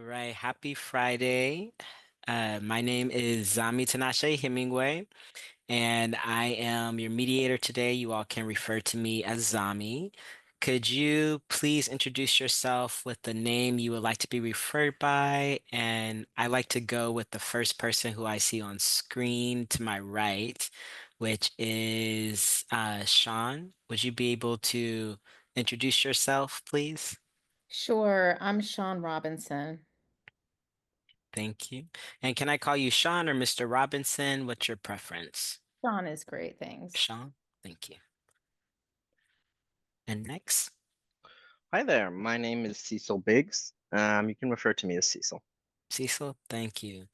All right, happy Friday. My name is Zami Tinashe Hemingway, and I am your mediator today. You all can refer to me as Zami. Could you please introduce yourself with the name you would like to be referred by? And I like to go with the first person who I see on screen to my right, which is Shaun. Would you be able to introduce yourself, please? Sure, I'm Shaun Robinson. Thank you. And can I call you Shaun or Mr. Robinson? What's your preference? Shaun is great, things. Shaun? Thank you. And next, Hi there, my name is Cecil Biggs. You can refer to me as Cecil. Cecil, thank you.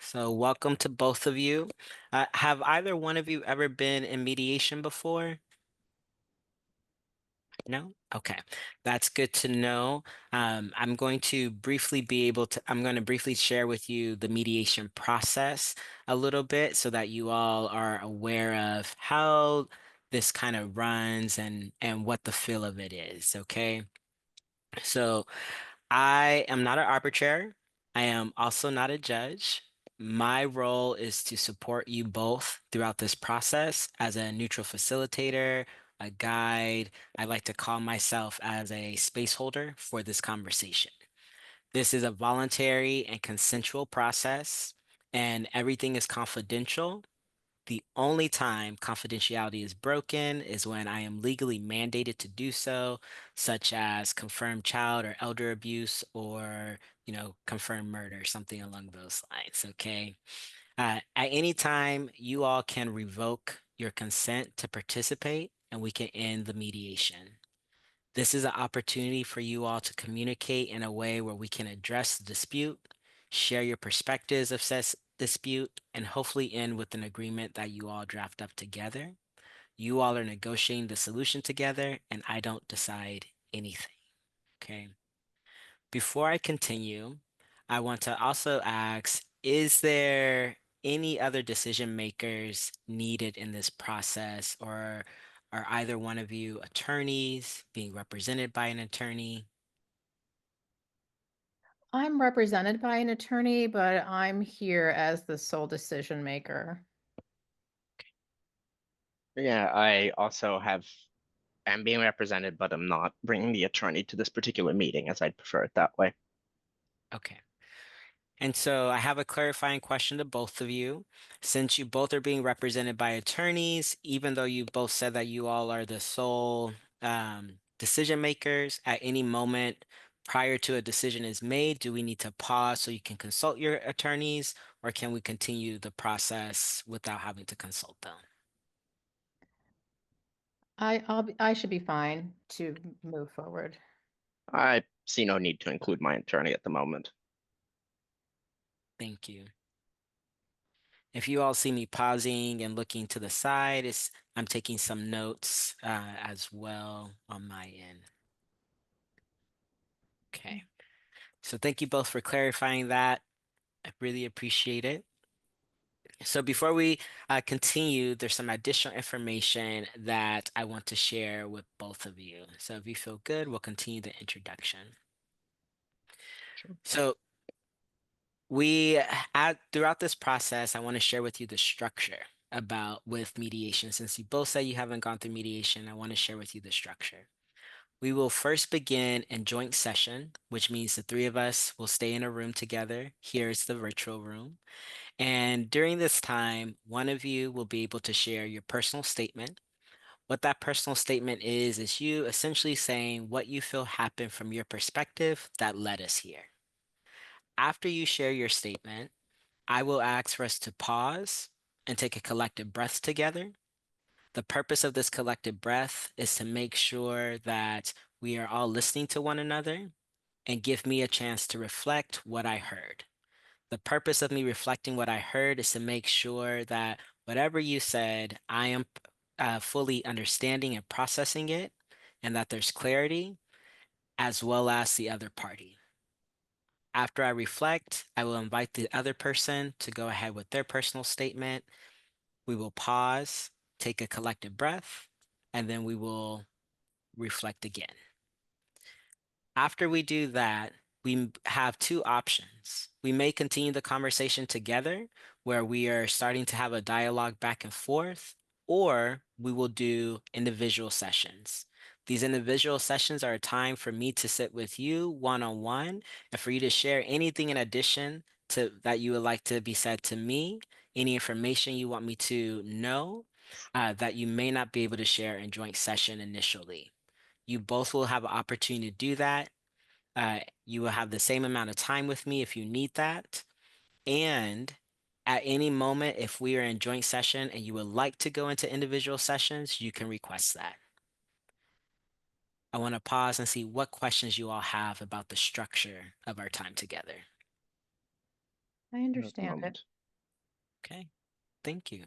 So, welcome to both of you. Have either one of you ever been in mediation before? No? Okay. That's good to know. I'm going to briefly share with you the mediation process a little bit so that you all are aware of how this kind of runs and what the feel of it is, okay? So, I am not an arbitrator. I am also not a judge. My role is to support you both throughout this process as a neutral facilitator, a guide. I like to call myself as a space holder for this conversation. This is a voluntary and consensual process, and everything is confidential. The only time confidentiality is broken is when I am legally mandated to do so, such as confirmed child or elder abuse or, confirmed murder, something along those lines. Okay. At any time, you all can revoke your consent to participate and we can end the mediation. This is an opportunity for you all to communicate in a way where we can address the dispute, share your perspectives of said dispute, and hopefully end with an agreement that you all draft up together. You all are negotiating the solution together, and I don't decide anything. Okay. Before I continue, I want to also ask, is there any other decision makers needed in this process, or are either one of you attorneys being represented by an attorney? I'm represented by an attorney, but I'm here as the sole decision maker. Yeah, I also am being represented, but I'm not bringing the attorney to this particular meeting as I'd prefer it that way. Okay. And so I have a clarifying question to both of you. Since you both are being represented by attorneys, even though you both said that you all are the sole decision makers, at any moment prior to a decision is made, do we need to pause so you can consult your attorneys, or can we continue the process without having to consult them? I should be fine to move forward. I see no need to include my attorney at the moment. Thank you. If you all see me pausing and looking to the side, I'm taking some notes as well on my end. Okay. So thank you both for clarifying that. I really appreciate it. So before we continue, there's some additional information that I want to share with both of you. So if you feel good, we'll continue the introduction. Sure. So throughout this process, I want to share with you the structure about with mediation. Since you both say you haven't gone through mediation, I want to share with you the structure. We will first begin in joint session, which means the three of us will stay in a room together. Here's the virtual room. And during this time, one of you will be able to share your personal statement. What that personal statement is you essentially saying what you feel happened from your perspective that led us here. After you share your statement, I will ask for us to pause and take a collective breath together. The purpose of this collective breath is to make sure that we are all listening to one another and give me a chance to reflect what I heard. The purpose of me reflecting what I heard is to make sure that whatever you said, I am fully understanding and processing it, and that there's clarity as well as the other party. After I reflect, I will invite the other person to go ahead with their personal statement. We will pause, take a collective breath, and then we will reflect again. After we do that, we have two options. We may continue the conversation together, where we are starting to have a dialogue back and forth, or we will do individual sessions. These individual sessions are a time for me to sit with you one-on-one and for you to share anything in addition to that you would like to be said to me, any information you want me to know that you may not be able to share in joint session initially. You both will have an opportunity to do that. You will have the same amount of time with me if you need that. And at any moment, if we are in joint session and you would like to go into individual sessions, you can request that. I want to pause and see what questions you all have about the structure of our time together. I Not at the understand it. moment. Okay, thank you.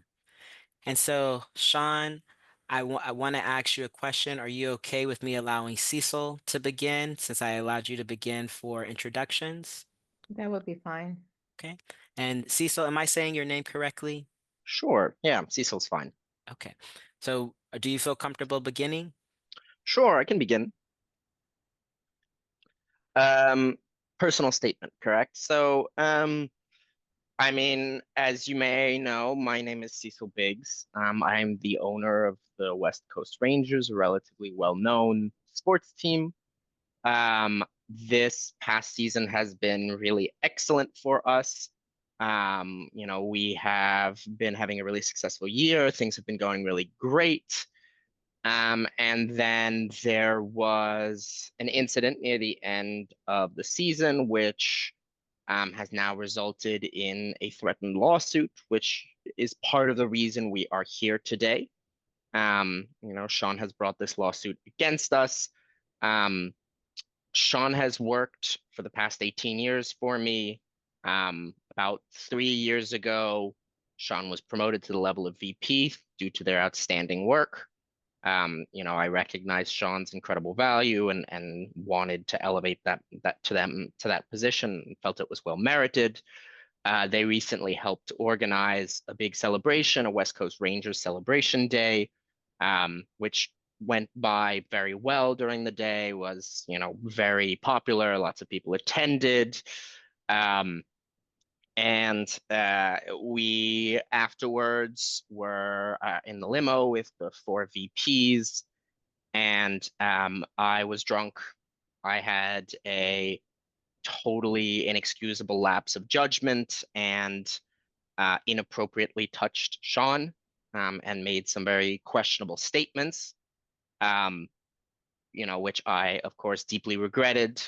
And so, Shaun, I want to ask you a question. Are you okay with me allowing Cecil to begin since I allowed you to begin for introductions? That would be fine. Okay. And Cecil, am I saying your name correctly? Sure. Yeah, Cecil's fine. Okay. So, do you feel comfortable beginning? Sure, I can begin. Um, Personal statement, correct? So, I mean, as you may know, my name is Cecil Biggs. I'm the owner of the West Coast Rangers, a relatively well-known sports team. This past season has been really excellent for us. We have been having a really successful year. Things have been going really great. And then there was an incident near the end of the season, which has now resulted in a threatened lawsuit, which is part of the reason we are here today. Shaun has brought this lawsuit against us. Um, Shaun has worked for the past 18 years for me. About 3 years ago, Shaun was promoted to the level of VP due to their outstanding work. I recognized Shaun's incredible value and wanted to elevate that to that position and felt it was well merited. They recently helped organize a big celebration, a West Coast Rangers celebration day, which went by very well during the day, was, very popular. Lots of people attended. Um, and we afterwards were in the limo with the four VPs, and I was drunk. I had a totally inexcusable lapse of judgment and inappropriately touched Shaun and made some very questionable statements, um, which I, of course, deeply regretted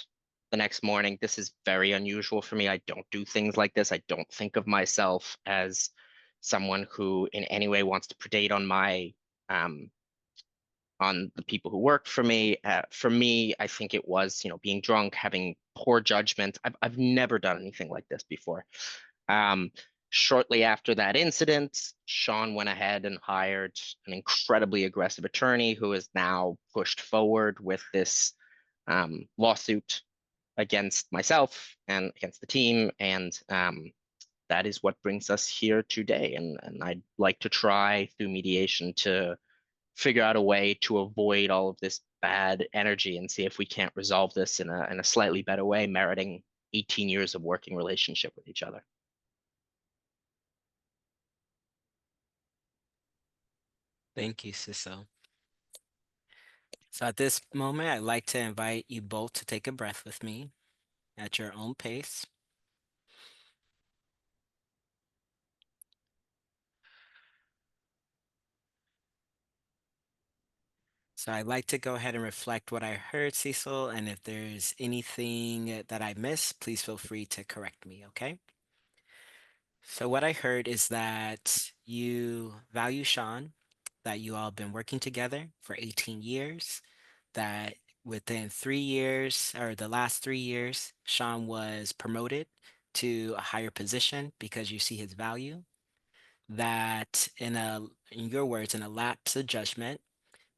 the next morning. This is very unusual for me. I don't do things like this. I don't think of myself as someone who in any way wants to predate um, on the people who worked for me. For me, I think it was, being drunk, having poor judgment. I've never done anything like this before. Um, Shortly after that incident, Shaun went ahead and hired an incredibly aggressive attorney who has now pushed forward with this lawsuit against myself and against the team. And that is what brings us here today. And I'd like to try through mediation to figure out a way to avoid all of this bad energy and see if we can't resolve this in a slightly better way, meriting 18 years of working relationship with each other. Thank you, Cecil. So at this moment, I'd like to invite you both to take a breath with me at your own pace. So I'd like to go ahead and reflect what I heard, Cecil, and if there's anything that I missed, please feel free to correct me, okay? So what I heard is that you value Shaun, that you all have been working together for 18 years, that within 3 years or the last 3 years, Shaun was promoted to a higher position because you see his value, that in your words, in a lapse of judgment,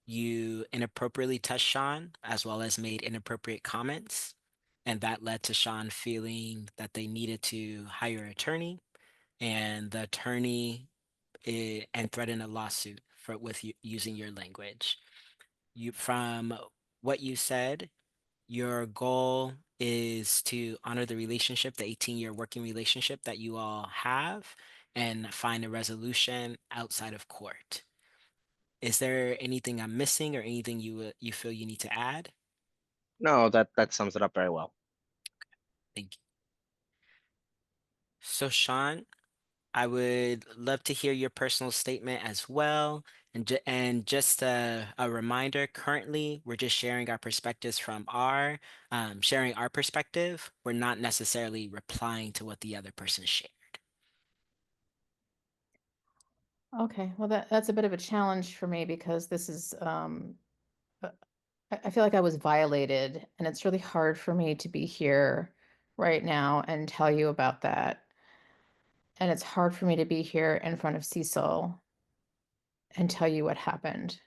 you inappropriately touched Shaun as well as made inappropriate comments. And that led to Shaun feeling that they needed to hire an attorney, and the attorney and threatened a lawsuit using your language. From what you said, your goal is to honor the relationship, the 18-year working relationship that you all have, and find a resolution outside of court. Is there anything I'm missing or anything you feel you need to add? No, that sums it up very well. Thank you. So, Shaun, I would love to hear your personal statement as well. And just a reminder, currently we're just sharing our perspectives from sharing our perspective. We're not necessarily replying to what the other person shared. Okay, well that's a bit of a challenge for me because this is I feel like I was violated, and it's really hard for me to be here right now and tell you about that. And it's hard for me to be here in front of Cecil and tell you what happened.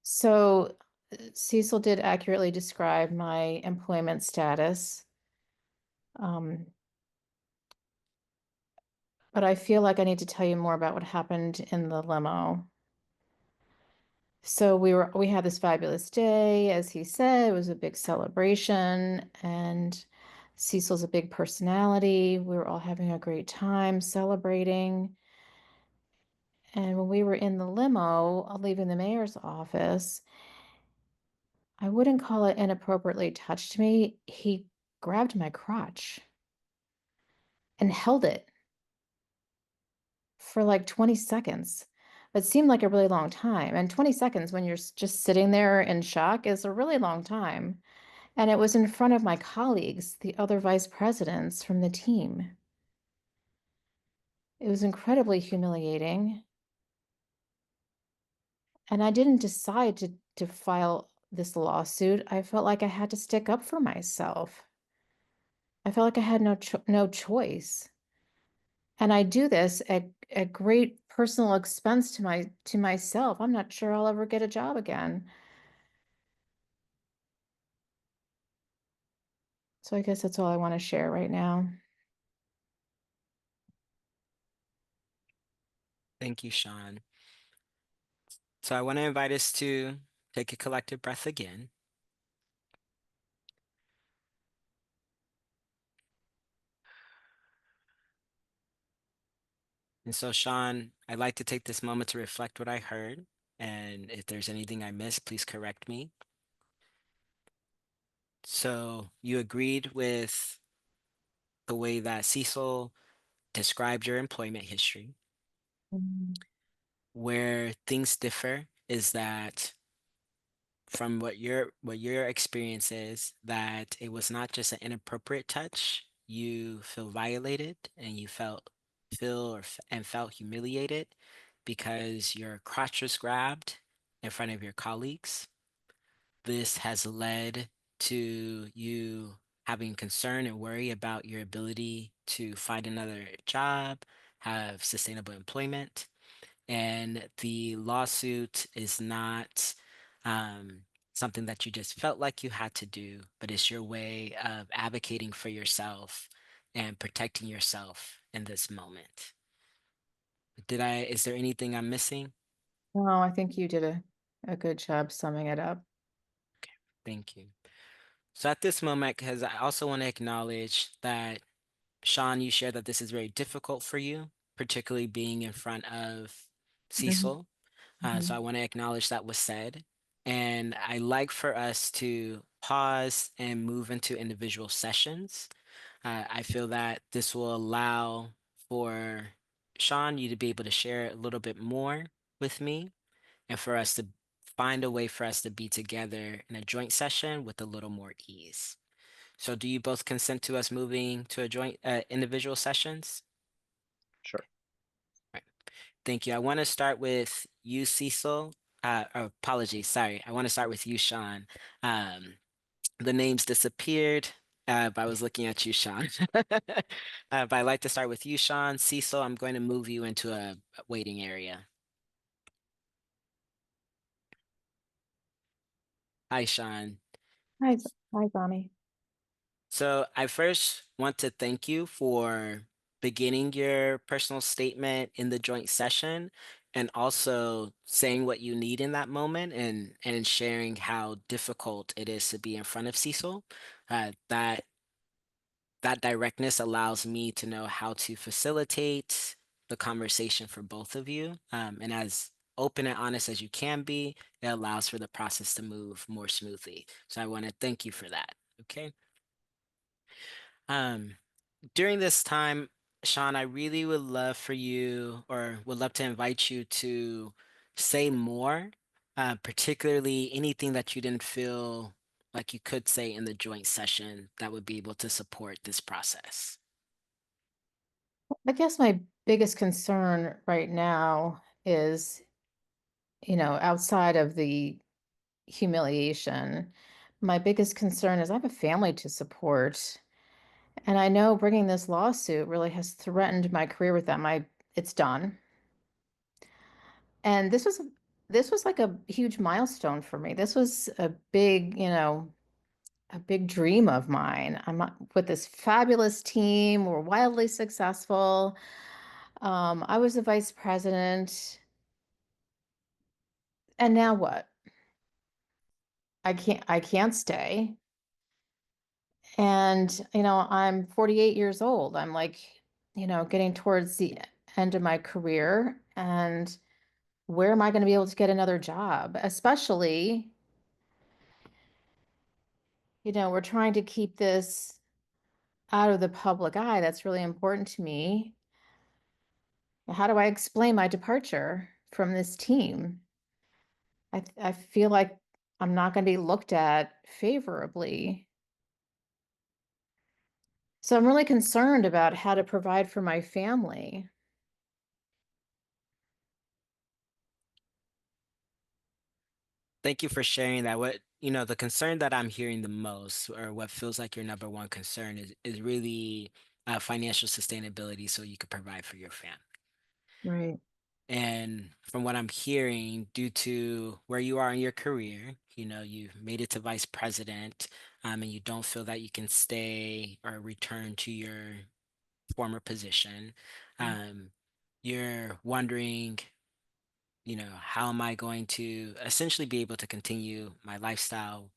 So, Cecil did accurately describe my employment status. Um, but I feel like I need to tell you more about what happened in the limo. So we had this fabulous day, as he said, it was a big celebration, and Cecil's a big personality. We were all having a great time celebrating. And when we were in the limo, leaving the mayor's office, I wouldn't call it inappropriately touched me. He grabbed my crotch and held it for like 20 seconds. It seemed like a really long time. And 20 seconds when you're just sitting there in shock is a really long time. And it was in front of my colleagues, the other vice presidents from the team. It was incredibly humiliating. And I didn't decide to file this lawsuit. I felt like I had to stick up for myself. I felt like I had no choice. And I do this at great personal expense to myself. I'm not sure I'll ever get a job again. So I guess that's all I want to share right now. Thank you, Shaun. So I want to invite us to take a collective breath again. And so, Shaun, I'd like to take this moment to reflect what I heard. And if there's anything I missed, please correct me. So you agreed with the way that Cecil described your employment history. Mhm. Where things differ is that from what your experience is, that it was not just an inappropriate touch. You feel violated and you felt humiliated because your crotch was grabbed in front of your colleagues. This has led to you having concern and worry about your ability to find another job, have sustainable employment. And the lawsuit is not something that you just felt like you had to do, but it's your way of advocating for yourself and protecting yourself in this moment. Is there anything I'm missing? No, I think you did a good job summing it up. Thank you. So at this moment, because I also want to acknowledge that Shaun, you shared that this is very difficult for you, particularly being in front of Mhm, Cecil. So mhm. I want to acknowledge that was said. And I like for us to pause and move into individual sessions. I feel that this will allow for Shaun, you to be able to share a little bit more with me and for us to find a way for us to be together in a joint session with a little more ease. So do you both consent to us moving to a joint individual sessions? Sure. Right. Thank you. I want to start with you, Cecil. Apologies, sorry. I want to start with you, Shaun. Um, the names disappeared, but I was looking at you, Shaun. But I'd like to start with you, Shaun. Cecil, I'm going to move you into a waiting area. Hi, Shaun. Hi, Bonnie. So I first want to thank you for beginning your personal statement in the joint session and also saying what you need in that moment and sharing how difficult it is to be in front of Cecil. That directness allows me to know how to facilitate the conversation for both of you. And as open and honest as you can be, it allows for the process to move more smoothly. So I want to thank you for that. Okay. Um, During this time, Shaun, I really would love for you, or would love to invite you to say more, particularly anything that you didn't feel like you could say in the joint session that would be able to support this process. I guess my biggest concern right now is, outside of the humiliation, my biggest concern is I have a family to support. And I know bringing this lawsuit really has threatened my career with them. It's done. And this was like a huge milestone for me. This was a big dream of mine. With this fabulous team. We're wildly successful. I was the vice president. And now what? I can't stay. And, I'm 48 years old. I'm like, getting towards the end of my career. And where am I going to be able to get another job? Especially, we're trying to keep this out of the public eye. That's really important to me. How do I explain my departure from this team? I feel like I'm not going to be looked at favorably. So I'm really concerned about how to provide for my family. Thank you for sharing that. The concern that I'm hearing the most, or what feels like your number one concern, is really financial sustainability so you could provide for your family. Right. And from what I'm hearing, due to where you are in your career, you've made it to vice president, and you don't feel that you can stay or return to your former position. Um, you're wondering, how am I going to essentially be able to continue my lifestyle,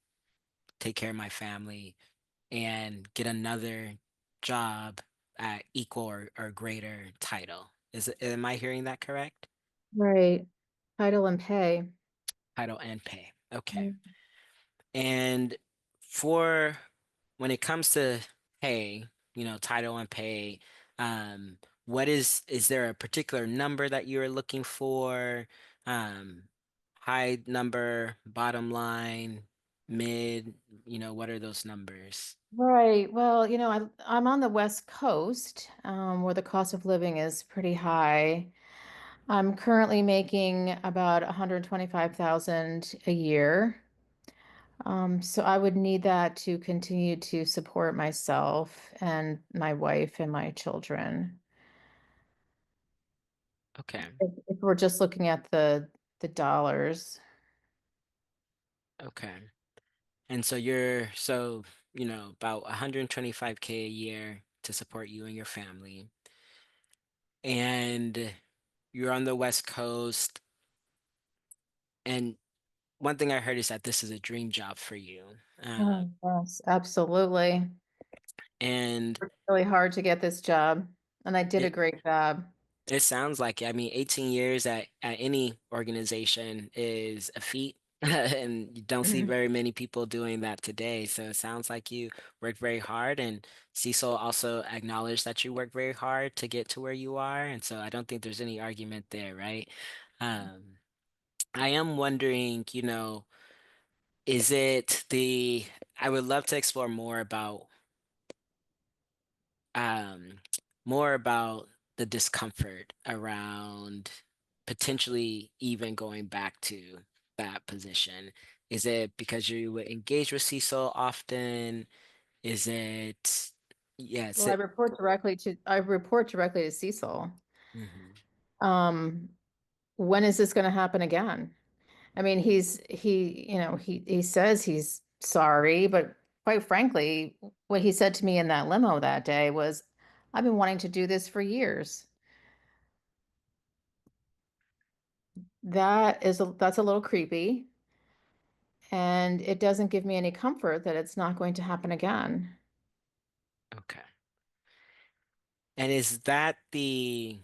take care of my family, and get another job at equal or greater title? Am I hearing that correct? Right. Title and pay. Title and pay. Okay. Mm. And for when it comes to pay, title and pay, is there a particular number that you're looking for? Um, High number, bottom line, mid, what are those numbers? Right. Well, I'm on the West Coast, where the cost of living is pretty high. I'm currently making about 125,000 a year. So I would need that to continue to support myself and my wife and my children. Okay. If we're just looking at the dollars. Okay. And about 125K a year to support you and your family. And you're on the West Coast. And one thing I heard is that this is a dream job for you. Oh, yes, absolutely. And Worked really hard to get this job, and I did a it great job. it sounds like, I mean, 18 years at any organization is a feat. And you don't see Mhm. very many people doing that today. So it sounds like you worked very hard. And Cecil also acknowledged that you worked very hard to get to where you are. And so I don't think there's any argument there, right? Um, I am wondering, is it I would love to explore um, more about the discomfort around potentially even going back to that position. Is it because you would engage with Cecil often? Is it, yes, Well, I report directly to Cecil. mhm. Um, when is this going to happen again? I mean, he says he's sorry, but quite frankly, what he said to me in that limo that day was, "I've been wanting to do this for years." that's a little creepy, and it doesn't give me any comfort that it's not going to happen again. Okay. And is that the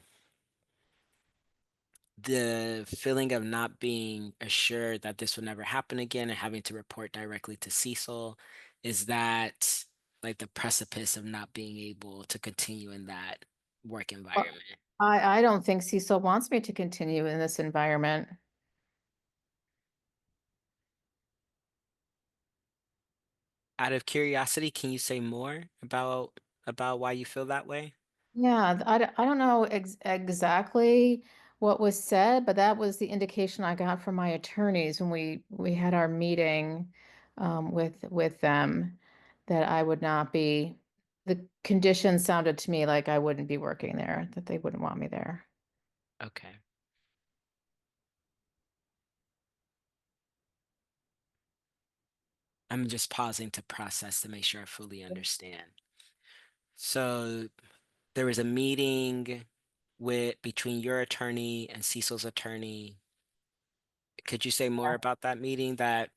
feeling of not being assured that this will never happen again and having to report directly to Cecil, is that like the precipice of not being able to continue in that work Well, environment? I don't think Cecil wants me to continue in this environment. Out of curiosity, can you say more about why you feel that way? Yeah, I don't know exactly what was said, but that was the indication I got from my attorneys when we had our meeting with them, that I would not be, the conditions sounded to me like I wouldn't be working there, that they wouldn't want me there. Okay. I'm just pausing to process to make sure I fully understand. So there was a meeting between your attorney and Cecil's attorney. Could you say more about that meeting that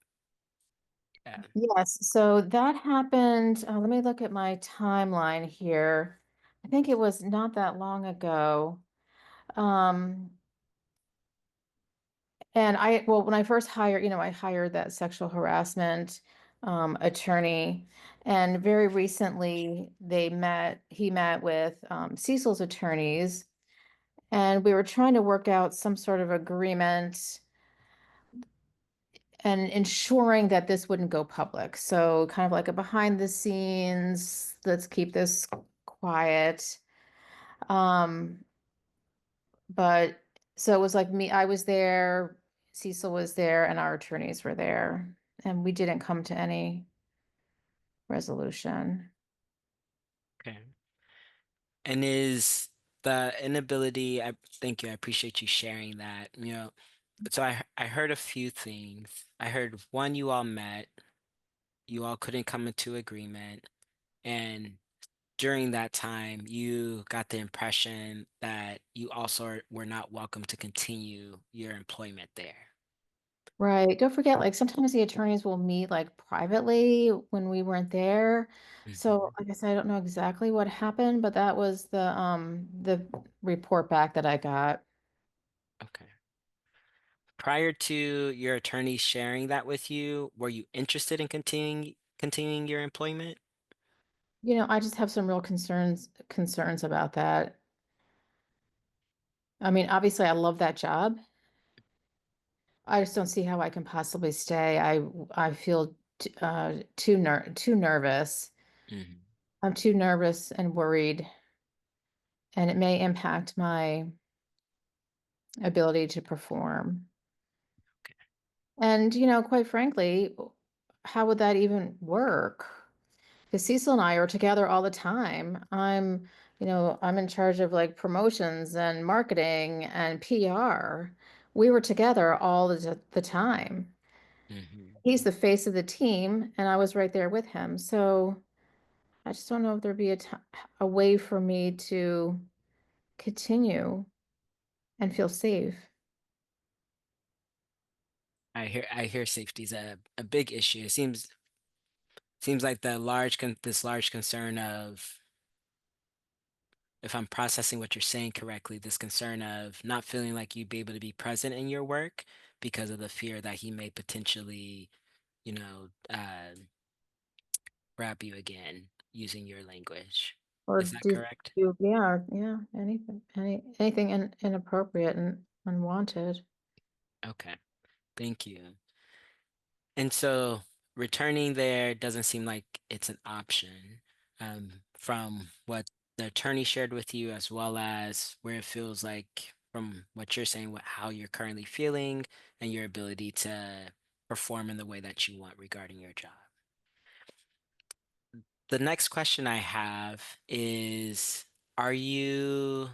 Yes, so that happened. Let me look at my timeline here. I think it was not that long ago. Um, And well, when I first hired, I hired that sexual harassment attorney. And very recently, he met with Cecil's attorneys, and we were trying to work out some sort of agreement and ensuring that this wouldn't go public. So, kind of like a behind the scenes, let's keep this quiet. Um, But so it was like me, I was there, Cecil was there, and our attorneys were there, and we didn't come to any resolution. okay. And is the inability, I thank you, I appreciate you sharing that. So I heard a few things. I heard one, you all met, you all couldn't come into agreement, and during that time, you got the impression that you also were not welcome to continue your employment there. Right. Don't forget, like sometimes the attorneys will meet like privately when we weren't there. So Mhm. I guess I don't know exactly what happened, but that was the report back that I got. Okay. Prior to your attorney sharing that with you, were you interested in continuing your employment? I just have some real concerns about that. I mean, obviously I love that job. I just don't see how I can possibly stay. I feel too nervous. Mhm. I'm too nervous and worried, and it may impact my ability to perform. And quite frankly, how would that even work? Because Cecil and I are together all the time. I'm in charge of like promotions and marketing and PR. We were together all the time. Mhm. He's the face of the team, and I was right there with him. So I just don't know if there'd be a way for me to continue and feel safe. I hear safety is a big issue. It seems like this large concern of, if I'm processing what you're saying correctly, this concern of not feeling like you'd be able to be present in your work because of the fear that he may potentially, you know, uh, grab you again using your language. Or Is that correct? yeah, anything inappropriate and unwanted. Okay, thank you. And so returning there doesn't seem like it's an option, from what the attorney shared with you, as well as where it feels like from what you're saying, how you're currently feeling and your ability to perform in the way that you want regarding your job. The next question I have is, are you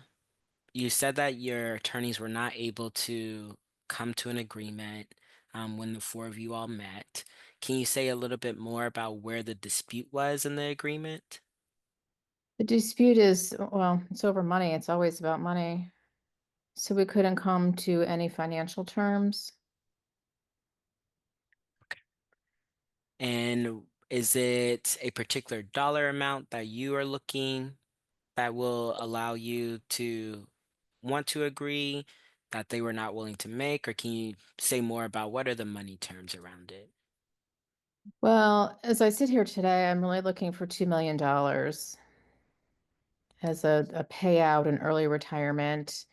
said that your attorneys were not able to come to an agreement when the four of you all met. Can you say a little bit more about where the dispute was in the agreement? The dispute is, well, it's over money. It's always about money. So we couldn't come to any financial terms. Okay. And is it a particular dollar amount that you are looking that will allow you to want to agree that they were not willing to make, or can you say more about what are the money terms around it? Well, as I sit here today, I'm really looking for $2 million as a payout in early retirement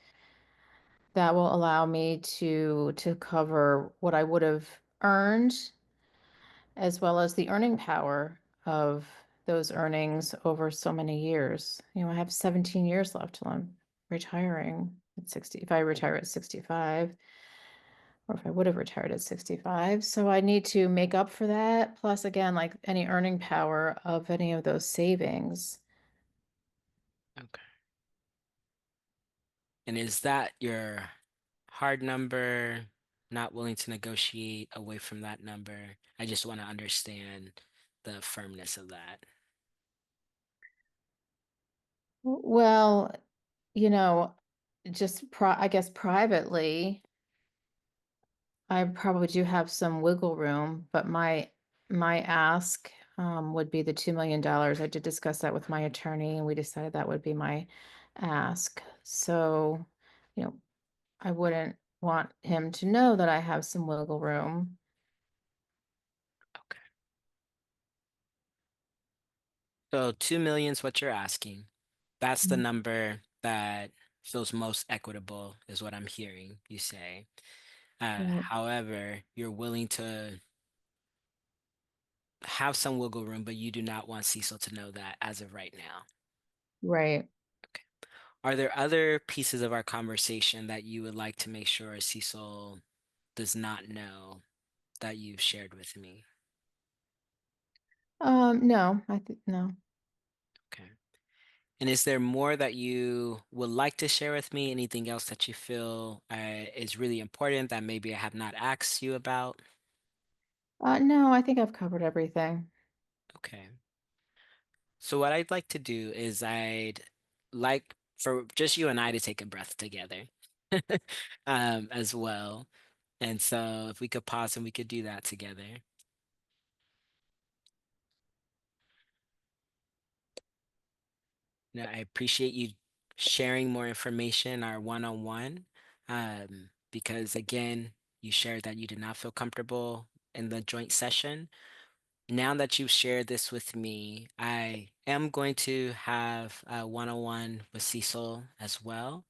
that will allow me to cover what I would have earned, as well as the earning power of those earnings over so many years. I have 17 years left till I'm retiring at 60, if I retire at 65, or if I would have retired at 65. So I need to make up for that. Plus, again, like any earning power of any of those savings. Okay. And is that your hard number, not willing to negotiate away from that number? I just want to understand the firmness of that. Well, you know, I guess privately, I probably do have some wiggle room, but my ask would be the $2 million. I did discuss that with my attorney, and we decided that would be my ask. So, you know, I wouldn't want him to know that I have some wiggle room. Okay. So 2 million is what you're asking. That's the Mm. number that feels most equitable, is what I'm hearing you say. Right. However, you're willing to have some wiggle room, but you do not want Cecil to know that as of right now. Right. Okay. Are there other pieces of our conversation that you would like to make sure Cecil does not know that you've shared with me? No, I think no. Okay. And is there more that you would like to share with me? Anything else that you feel is really important that maybe I have not asked you about? No, I think I've covered everything. Okay. So what I'd like to do is I'd like for just you and I to take a breath together, as well. And so if we could pause and we could do that together. I appreciate you sharing more information, our one-on-one, because again, you shared that you did not feel comfortable in the joint session. Now that you've shared this with me, I am going to have a one-on-one with Cecil as well.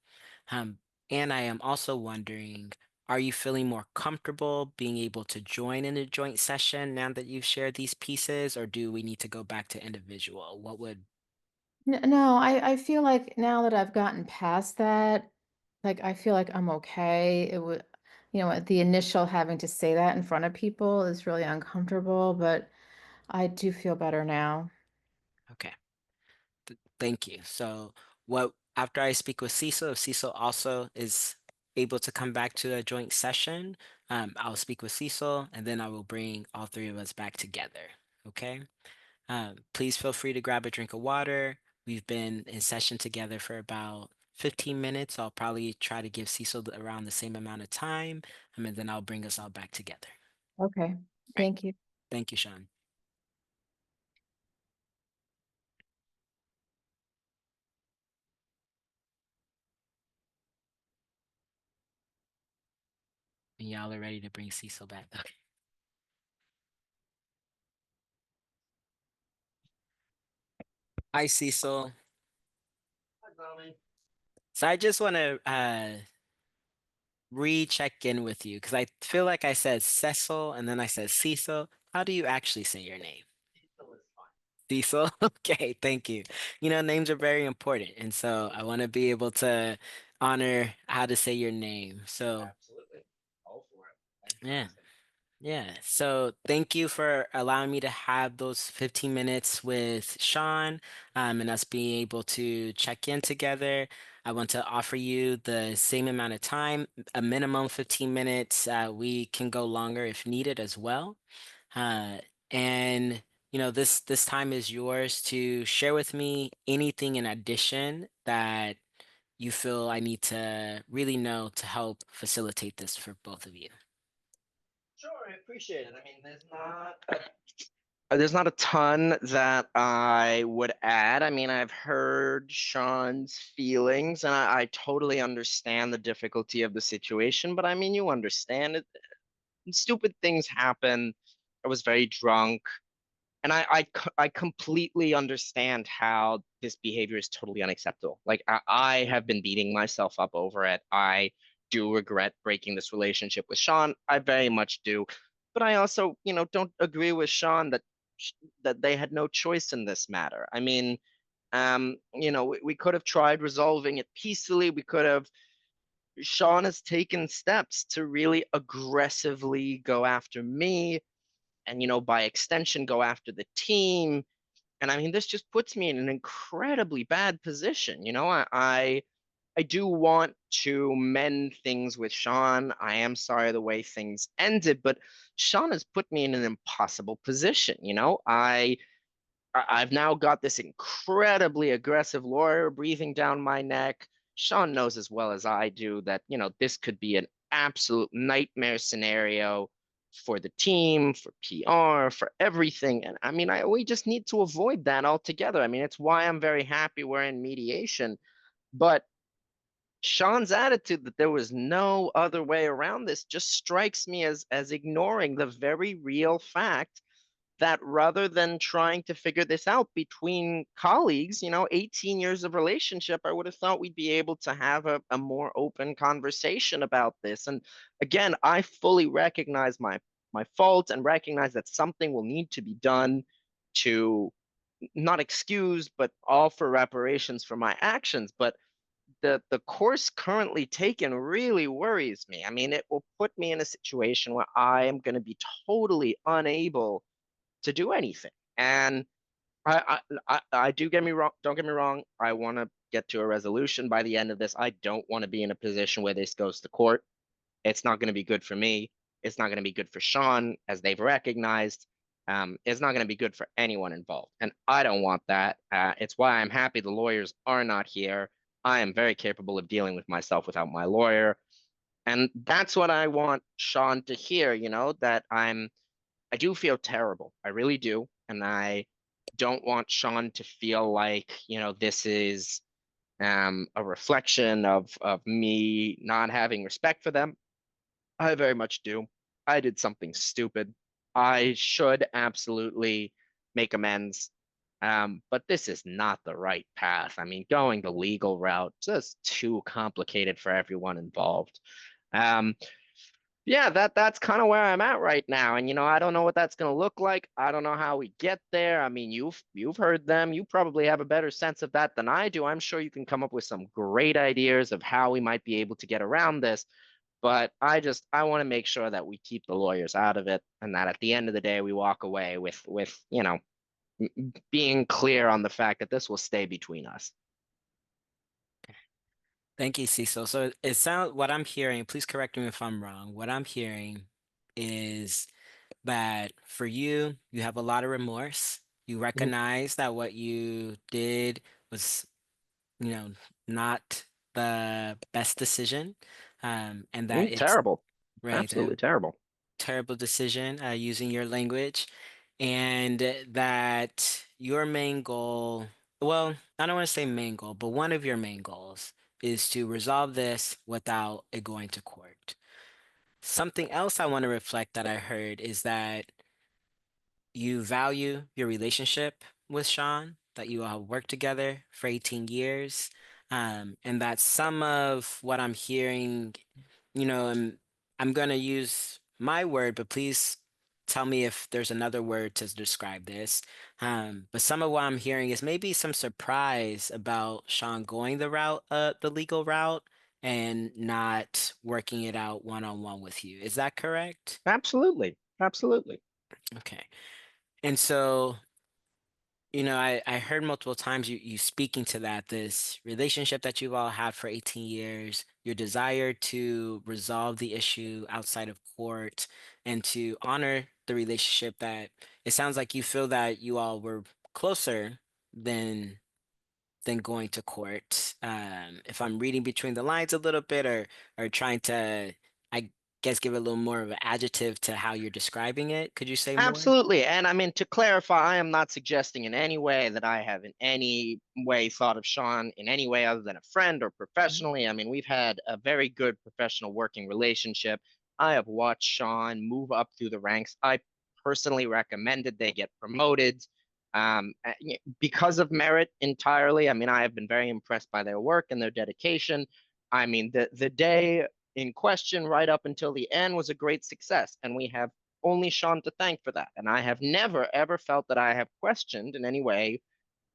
Um, and I am also wondering, are you feeling more comfortable being able to join in a joint session now that you've shared these pieces, or do we need to go back to individual? What would No, I feel like now that I've gotten past that, like I feel like I'm okay. It would, the initial having to say that in front of people is really uncomfortable, but I do feel better now. Okay. Thank you. So, what after I speak with Cecil, if Cecil also is able to come back to a joint session, I'll speak with Cecil, and then I will bring all three of us back together. Okay. Please feel free to grab a drink of water. We've been in session together for about 15 minutes. I'll probably try to give Cecil around the same amount of time, and then I'll bring us all back together. Okay. All right. Thank you. Thank you, Shaun. And y'all are ready to bring Cecil back. Okay. Hi, Cecil. So I just want to recheck in with you because I feel like I said Cecil and then I said Cecil. How do you actually say your name? Cecil? Okay, thank you. Names are very important, and so I want to be able to honor how to say your name. So, yeah. Yeah. So thank you for allowing me to have those 15 minutes with Shaun, and us being able to check in together. I want to offer you the same amount of time, a minimum 15 minutes. We can go longer if needed as well. Uh, and this time is yours to share with me anything in addition that you feel I need to really know to help facilitate this for both of you? Sure, I appreciate it. I mean, there's not a ton that I would add. I mean, I've heard Shaun's feelings, and I totally understand the difficulty of the situation. But I mean, you understand it. Stupid things happen. I was very drunk. And I completely understand how this behavior is totally unacceptable. Like I have been beating myself up over it. I do regret breaking this relationship with Shaun. I very much do. But I also, don't agree with Shaun that they had no choice in this matter. I mean, we could have tried resolving it peacefully. We could have. Shaun has taken steps to really aggressively go after me and, by extension, go after the team. And I mean, this just puts me in an incredibly bad position. I do want to mend things with Shaun. I am sorry the way things ended, but Shaun has put me in an impossible position. I've now got this incredibly aggressive lawyer breathing down my neck. Shaun knows as well as I do that, this could be an absolute nightmare scenario for the team, for PR, for everything. And I mean, we just need to avoid that altogether. I mean, it's why I'm very happy we're in mediation. But Shaun's attitude that there was no other way around this just strikes me as ignoring the very real fact that rather than trying to figure this out between colleagues, 18 years of relationship, I would have thought we'd be able to have a more open conversation about this. And again, I fully recognize my fault and recognize that something will need to be done to not excuse, but offer reparations for my actions. But the course currently taken really worries me. I mean, it will put me in a situation where I am going to be totally unable to do anything. And I do get me wrong. Don't get me wrong. I want to get to a resolution by the end of this. I don't want to be in a position where this goes to court. It's not going to be good for me. It's not going to be good for Shaun, as they've recognized. It's not going to be good for anyone involved. And I don't want that. It's why I'm happy the lawyers are not here. I am very capable of dealing with myself without my lawyer. And that's what I want Shaun to hear, that I do feel terrible. I really do. And I don't want Shaun to feel like, this is a reflection of me not having respect for them. I very much do. I did something stupid. I should absolutely make amends. But this is not the right path. I mean, going the legal route, just too complicated for everyone involved. Um, yeah, that's kind of where I'm at right now. And I don't know what that's going to look like. I don't know how we get there. I mean, you've heard them. You probably have a better sense of that than I do. I'm sure you can come up with some great ideas of how we might be able to get around this. But I want to make sure that we keep the lawyers out of it and that at the end of the day we walk away with, being clear on the fact that this will stay between us. Thank you, Cecil. So it sounds what I'm hearing, please correct me if I'm wrong. What I'm hearing is that for you, you have a lot of remorse. You Mhm. recognize that what you did was, you know, not the best decision, and that it's Terrible. right, Absolutely terrible. terrible decision, using your language, and that your main goal, well, I don't want to say main goal, but one of your main goals is to resolve this without it going to court. Something else I want to reflect that I heard is that you value your relationship with Shaun, that you all worked together for 18 years, and that some of what I'm hearing, I'm going to use my word, but please tell me if there's another word to describe this. But some of what I'm hearing is maybe some surprise about Shaun going the legal route and not working it out one-on-one with you. Is that correct? Absolutely. Absolutely. Okay. And so, I heard multiple times you speaking to that, this relationship that you've all had for 18 years, your desire to resolve the issue outside of court and to honor the relationship that it sounds like you feel that you all were closer than than going to court. If I'm reading between the lines a little bit, or trying to, I guess, give a little more of an adjective to how you're describing it, could you say more? Absolutely. And I mean, to clarify, I am not suggesting in any way that I have in any way thought of Shaun in any way other than a friend or Mhm. professionally. I mean, we've had a very good professional working relationship. I have watched Shaun move up through the ranks. I personally recommended they get promoted because of merit entirely. I mean, I have been very impressed by their work and their dedication. I mean, the day in question right up until the end was a great success, and we have only Shaun to thank for that. And I have never, ever felt that I have questioned in any way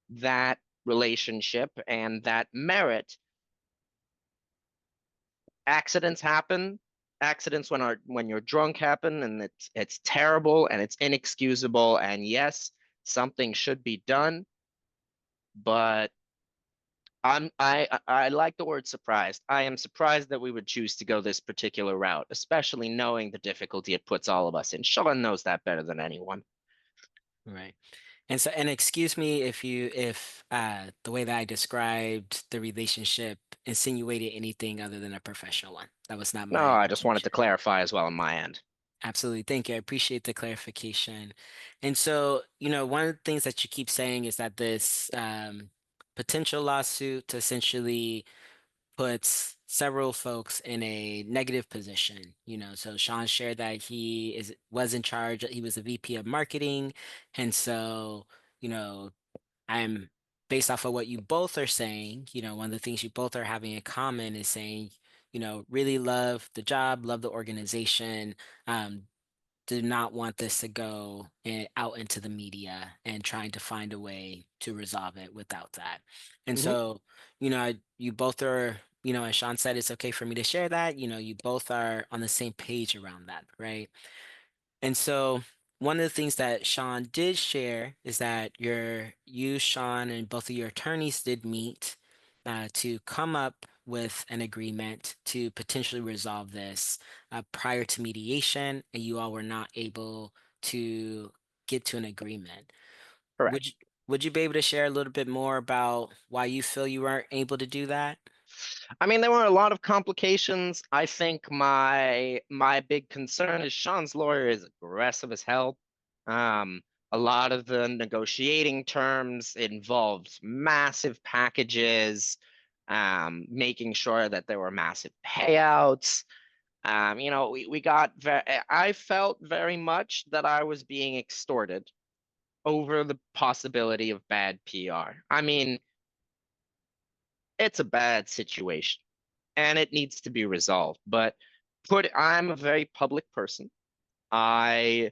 that relationship and that merit. Accidents happen. Accidents when you're drunk happen, and it's terrible and it's inexcusable. And yes, something should be done. But I like the word surprised. I am surprised that we would choose to go this particular route, especially knowing the difficulty it puts all of us in. Shaun knows that better than anyone. Right. And so, and excuse me if the way that I described the relationship insinuated anything other than a professional one. That was not No, my I just wanted to intention. clarify as well on my end. Absolutely. Thank you. I appreciate the clarification. And so, one of the things that you keep saying is that this potential lawsuit essentially puts several folks in a negative position. So Shaun shared that was in charge, he was a VP of marketing. And so, you know, I'm based off of what you both are saying, one of the things you both are having in common is saying, really love the job, love the organization. Do not want this to go out into the media, and trying to find a way to resolve it without that. And Hmm. so, you both are, as Shaun said, it's okay for me to share that, you both are on the same page around that, right? And so one of the things that Shaun did share is that you, Shaun, and both of your attorneys did meet to come up with an agreement to potentially resolve this prior to mediation, and you all were not able to get to an agreement. Correct. Would you, would you be able to share a little bit more about why you feel you weren't able to do that? I mean, there were a lot of complications. I think my big concern is Shaun's lawyer is aggressive as hell. Um, a lot of the negotiating terms involved massive packages, making sure that there were massive payouts. We got I felt very much that I was being extorted over the possibility of bad PR. I mean, it's a bad situation and it needs to be resolved. But I'm a very public person. I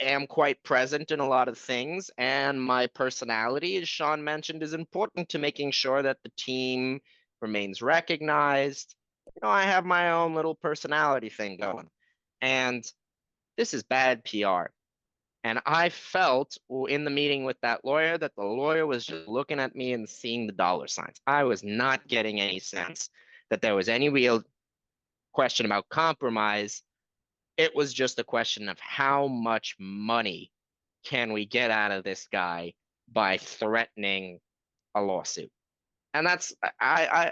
am quite present in a lot of things, and my personality, as Shaun mentioned, is important to making sure that the team remains recognized. I have my own little personality thing going, and this is bad PR. And I felt in the meeting with that lawyer that the lawyer was just looking at me and seeing the dollar signs. I was not getting any sense that there was any real question about compromise. It was just a question of how much money can we get out of this guy by threatening a lawsuit. And I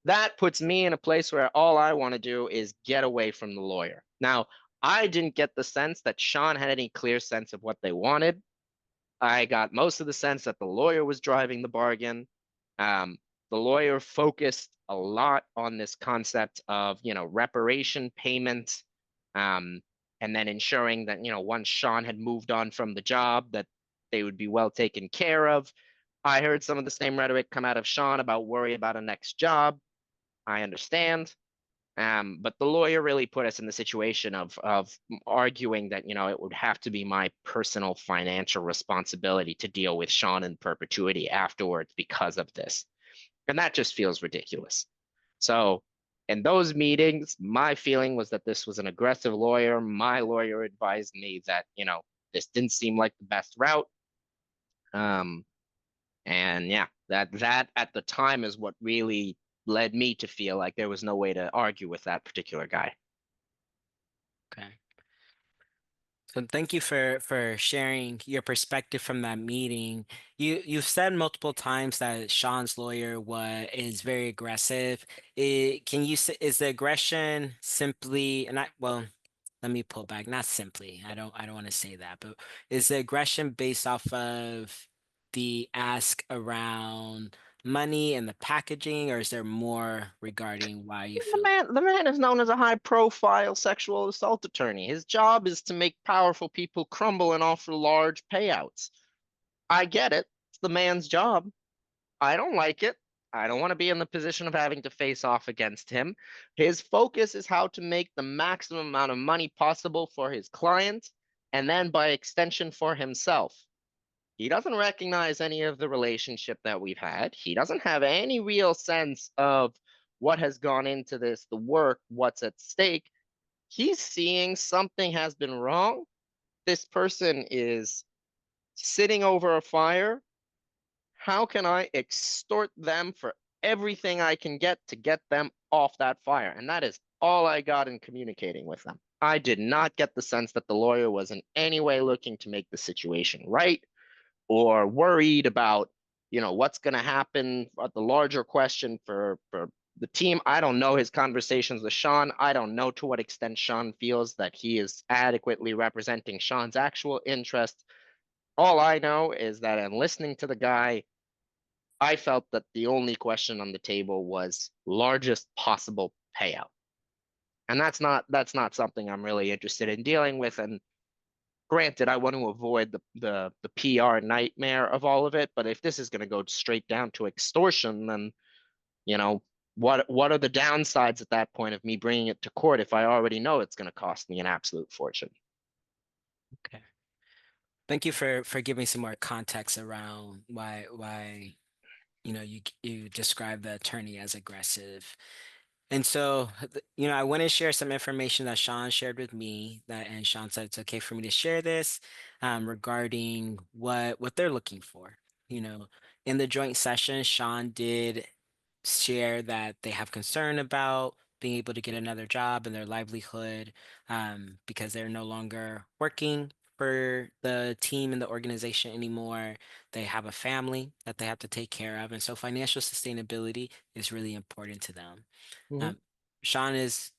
that puts me in a place where all I want to do is get away from the lawyer. Now, I didn't get the sense that Shaun had any clear sense of what they wanted. I got most of the sense that the lawyer was driving the bargain. Um, the lawyer focused a lot on this concept of, reparation payment, um, and then ensuring that, once Shaun had moved on from the job, that they would be well taken care of. I heard some of the same rhetoric come out of Shaun about worry about a next job. I understand. But the lawyer really put us in the situation of arguing that it would have to be my personal financial responsibility to deal with Shaun in perpetuity afterwards because of this, and that just feels ridiculous. So, in those meetings, my feeling was that this was an aggressive lawyer. My lawyer advised me that this didn't seem like the best route. Um, and yeah, that at the time is what really led me to feel like there was no way to argue with that particular guy. Okay. So thank you for sharing your perspective from that meeting. You've said multiple times that Sean's lawyer is very aggressive. Can you say, is the aggression simply, and well, let me pull back, not simply. I don't want to say that, but is the aggression based off of the ask around money and the packaging, or is there more regarding why you The feel? man is known as a high-profile sexual assault attorney. His job is to make powerful people crumble and offer large payouts. I get it. It's the man's job. I don't like it. I don't want to be in the position of having to face off against him. His focus is how to make the maximum amount of money possible for his client and then by extension for himself. He doesn't recognize any of the relationship that we've had. He doesn't have any real sense of what has gone into this, the work, what's at stake. He's seeing something has been wrong. This person is sitting over a fire. How can I extort them for everything I can get to get them off that fire? And that is all I got in communicating with them. I did not get the sense that the lawyer was in any way looking to make the situation right or worried about, what's going to happen, the larger question for the team. I don't know his conversations with Shaun. I don't know to what extent Shaun feels that he is adequately representing Shaun's actual interest. All I know is that in listening to the guy, I felt that the only question on the table was largest possible payout. And that's not something I'm really interested in dealing with. And granted, I want to avoid the PR nightmare of all of it, but if this is going to go straight down to extortion, then you know what are the downsides at that point of me bringing it to court if I already know it's going to cost me an absolute fortune? Okay. Thank you for giving some more context around why you describe the attorney as aggressive. And so, I want to share some information that Sean shared with me and Sean said it's okay for me to share this regarding what they're looking for. You know, in the joint session, Sean did share that they have concern about being able to get another job and their livelihood because they're no longer working for the team and the organization anymore. They have a family that they have to take care of. And so financial sustainability is really important to them. Mhm. Um, Sean is,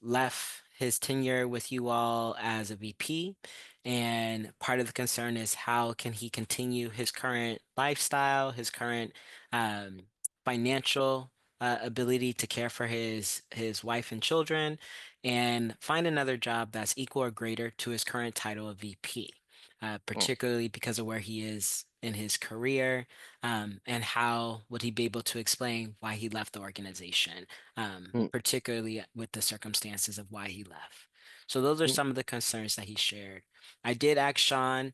left his tenure with you all as a VP, and part of the concern is how can he continue his current lifestyle, his current um, financial ability to care for his wife and children, and find another job that's equal or greater to his current title of VP, Mm, particularly because of where he is in his career, and how would he be able to explain why he left the organization, mm, particularly with the circumstances of why he left. So those are mm. some of the concerns that he shared. I did ask Sean,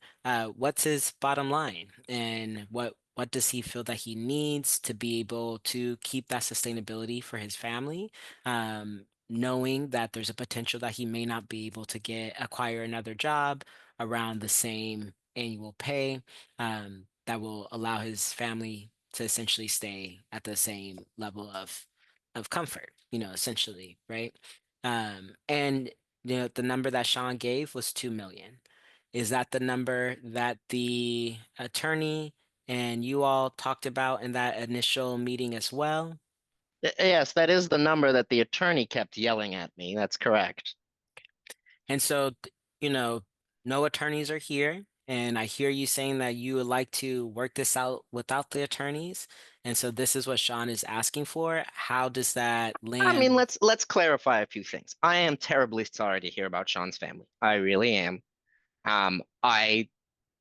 what's his bottom line and what does he feel that he needs to be able to keep that sustainability for his family, knowing that there's a potential that he may not be able to acquire another job around the same annual pay, that will allow his family to essentially stay at the same level of comfort, essentially, right? And the number that Sean gave was 2 million. Is that the number that the attorney and you all talked about in that initial meeting as well? Yes, that is the number that the attorney kept yelling at me. That's correct. And so, you know, no attorneys are here. And I hear you saying that you would like to work this out without the attorneys. And so this is what Sean is asking for. How does that I mean, land? let's clarify a few things. I am terribly sorry to hear about Shaun's family. I really am. I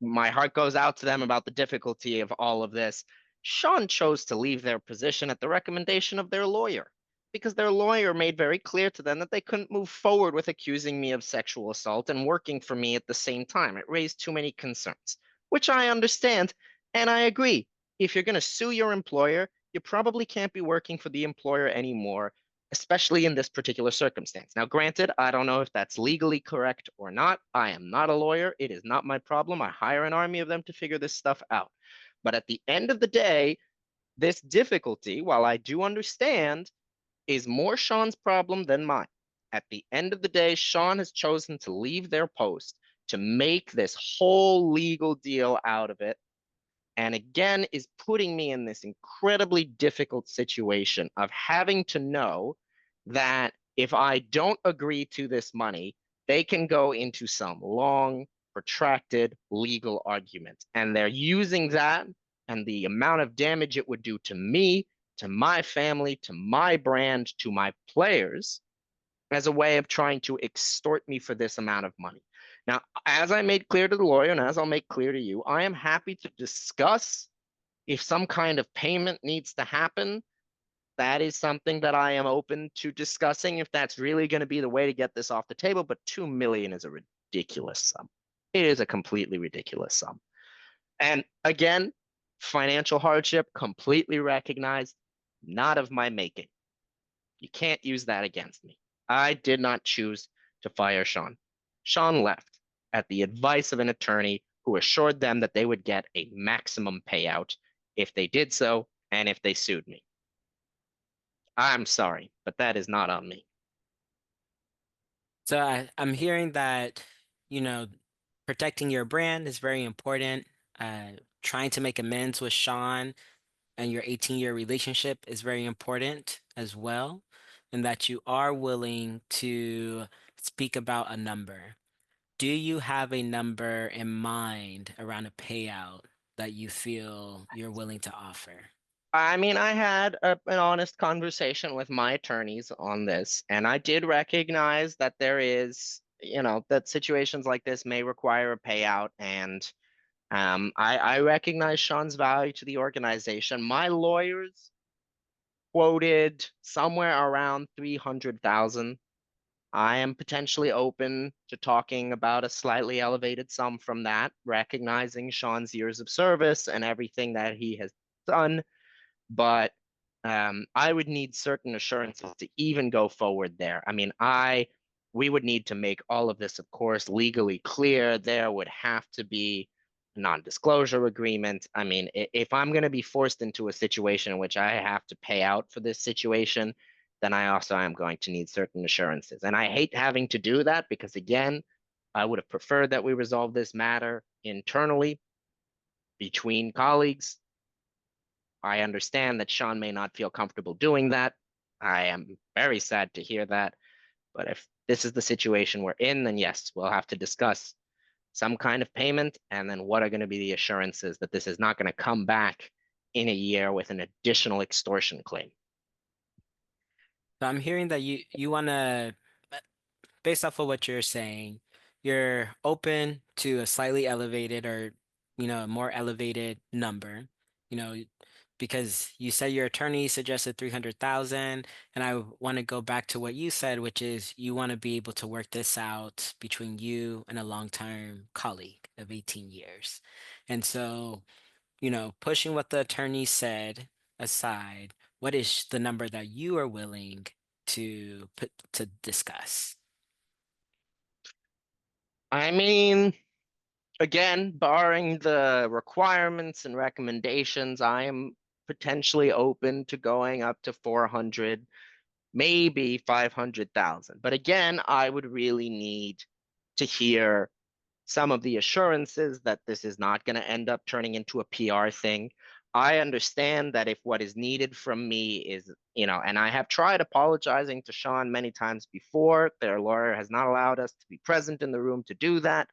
My heart goes out to them about the difficulty of all of this. Shaun chose to leave their position at the recommendation of their lawyer because their lawyer made very clear to them that they couldn't move forward with accusing me of sexual assault and working for me at the same time. It raised too many concerns, which I understand and I agree. If you're going to sue your employer, you probably can't be working for the employer anymore, especially in this particular circumstance. Now, granted, I don't know if that's legally correct or not. I am not a lawyer. It is not my problem. I hire an army of them to figure this stuff out. But at the end of the day, this difficulty, while I do understand, is more Shaun's problem than mine. At the end of the day, Shaun has chosen to leave their post. to make this whole legal deal out of it. And again, is putting me in this incredibly difficult situation of having to know that if I don't agree to this money, they can go into some long, protracted legal argument. And they're using that and the amount of damage it would do to me, to my family, to my brand, to my players as a way of trying to extort me for this amount of money. Now, as I made clear to the lawyer, and as I'll make clear to you, I am happy to discuss if some kind of payment needs to happen. That is something that I am open to discussing if that's really going to be the way to get this off the table. But 2 million is a ridiculous sum. It is a completely ridiculous sum. And again, financial hardship completely recognized, not of my making. You can't use that against me. I did not choose to fire Shaun. Shaun left at the advice of an attorney who assured them that they would get a maximum payout if they did so and if they sued me. I'm sorry, but that is not on me. So I'm hearing that, protecting your brand is very important. Trying to make amends with Shaun and your 18-year relationship is very important as well, and that you are willing to speak about a number. Do you have a number in mind around a payout that you feel you're willing to offer? I mean, I had an honest conversation with my attorneys on this, and I did recognize that there is, that situations like this may require a payout. And I recognize Shaun's value to the organization. My lawyers quoted somewhere around 300,000. I am potentially open to talking about a slightly elevated sum from that, recognizing Shaun's years of service and everything that he has done. But I would need certain assurances to even go forward there. I mean, we would need to make all of this, of course, legally clear. There would have to be a non-disclosure agreement. I mean, if I'm going to be forced into a situation in which I have to pay out for this situation, then I also am going to need certain assurances. And I hate having to do that because, again, I would have preferred that we resolve this matter internally between colleagues. I understand that Shaun may not feel comfortable doing that. I am very sad to hear that. But if this is the situation we're in, then yes, we'll have to discuss some kind of payment and then what are going to be the assurances that this is not going to come back in a year with an additional extortion claim. So I'm hearing that you want to, based off of what you're saying, you're open to a slightly elevated or, a more elevated number, you know, because you said your attorney suggested 300,000, and I want to go back to what you said, which is you want to be able to work this out between you and a long-term colleague of 18 years. And so, pushing what the attorney said aside, what is the number that you are willing to discuss? I mean, again, barring the requirements and recommendations, I am potentially open to going up to 400, maybe 500,000. But again, I would really need to hear some of the assurances that this is not going to end up turning into a PR thing. I understand that if what is needed from me is, and I have tried apologizing to Shaun many times before, their lawyer has not allowed us to be present in the room to do that.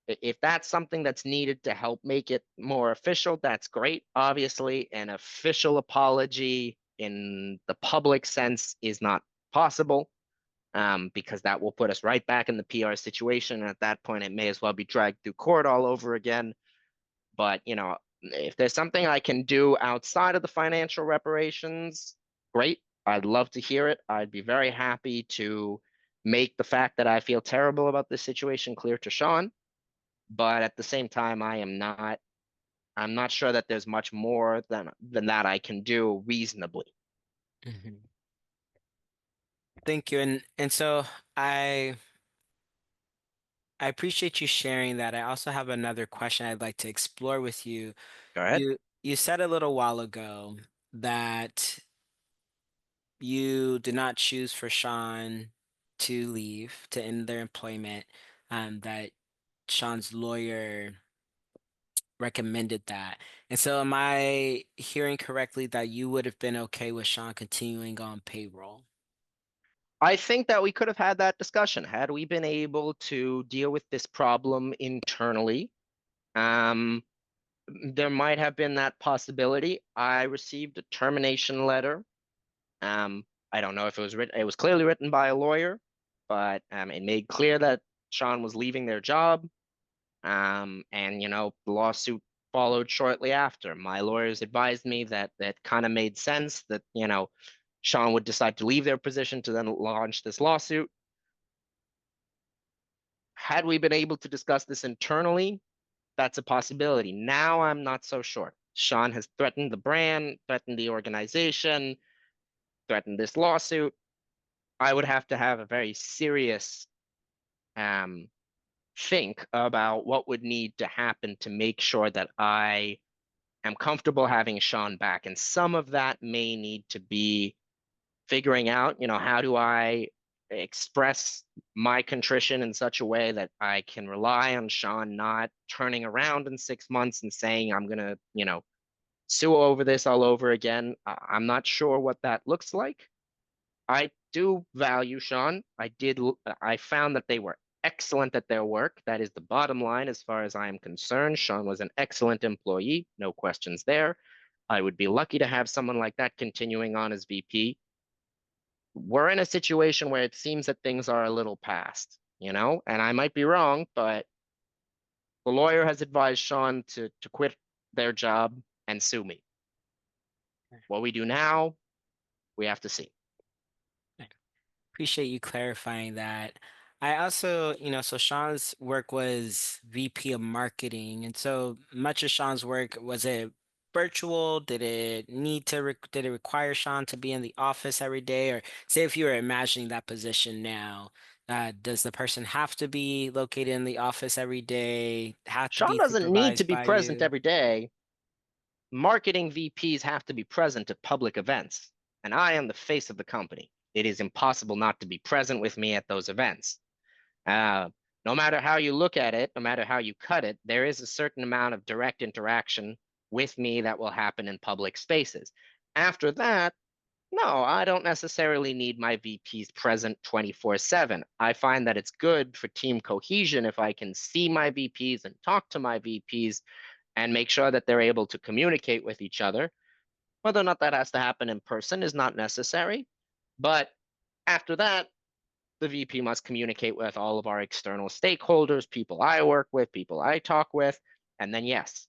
If that's something that's needed to help make it more official, that's great. Obviously, an official apology in the public sense is not possible because that will put us right back in the PR situation. And at that point, it may as well be dragged through court all over again. But, if there's something I can do outside of the financial reparations, great. I'd love to hear it. I'd be very happy to make the fact that I feel terrible about this situation clear to Shaun. But at the same time, I'm not sure that there's much more than that I can do reasonably. Mhm. Thank you. And so I I appreciate you sharing that. I also have another question I'd like to explore with you. Go ahead. You said a little while ago that you did not choose for Shaun to leave, to end their employment, that Shaun's lawyer recommended that. And so am I hearing correctly that you would have been okay with Shaun continuing on payroll? I think that we could have had that discussion had we been able to deal with this problem internally. Um, there might have been that possibility. I received a termination letter. I don't know if it was written, it was clearly written by a lawyer, but it made clear that Shaun was leaving their job. And the lawsuit followed shortly after. My lawyers advised me that that kind of made sense that, Shaun would decide to leave their position to then launch this lawsuit. Had we been able to discuss this internally, that's a possibility. Now I'm not so sure. Shaun has threatened the brand, threatened the organization, threatened this lawsuit. I would have to have a very serious um, think about what would need to happen to make sure that I am comfortable having Shaun back. And some of that may need to be figuring out, how do I express my contrition in such a way that I can rely on Shaun not turning around in 6 months and saying, I'm going to, sue over this all over again. I'm not sure what that looks like. I do value Shaun. I found that they were excellent at their work. That is the bottom line as far as I am concerned. Shaun was an excellent employee, no questions there. I would be lucky to have someone like that continuing on as VP. We're in a situation where it seems that things are a little past, and I might be wrong, but the lawyer has advised Shaun to quit their job and sue me. What we do now, we have to see. Appreciate you clarifying that. I also, so Shaun's work was VP of marketing. And so much of Shaun's work, was it virtual? Did it require Shaun to be in the office every day? Or say if you were imagining that position now, does the person have to be located in the office every day, have to Shaun be doesn't need to supervised be by present you? every day. Marketing VPs have to be present at public events, and I am the face of the company. It is impossible not to be present with me at those events. Uh, no matter how you look at it, no matter how you cut it, there is a certain amount of direct interaction with me that will happen in public spaces. After that, no, I don't necessarily need my VPs present 24/7. I find that it's good for team cohesion if I can see my VPs and talk to my VPs and make sure that they're able to communicate with each other. Whether or not that has to happen in person is not necessary. But after that, the VP must communicate with all of our external stakeholders, people I work with, people I talk with. And then, yes,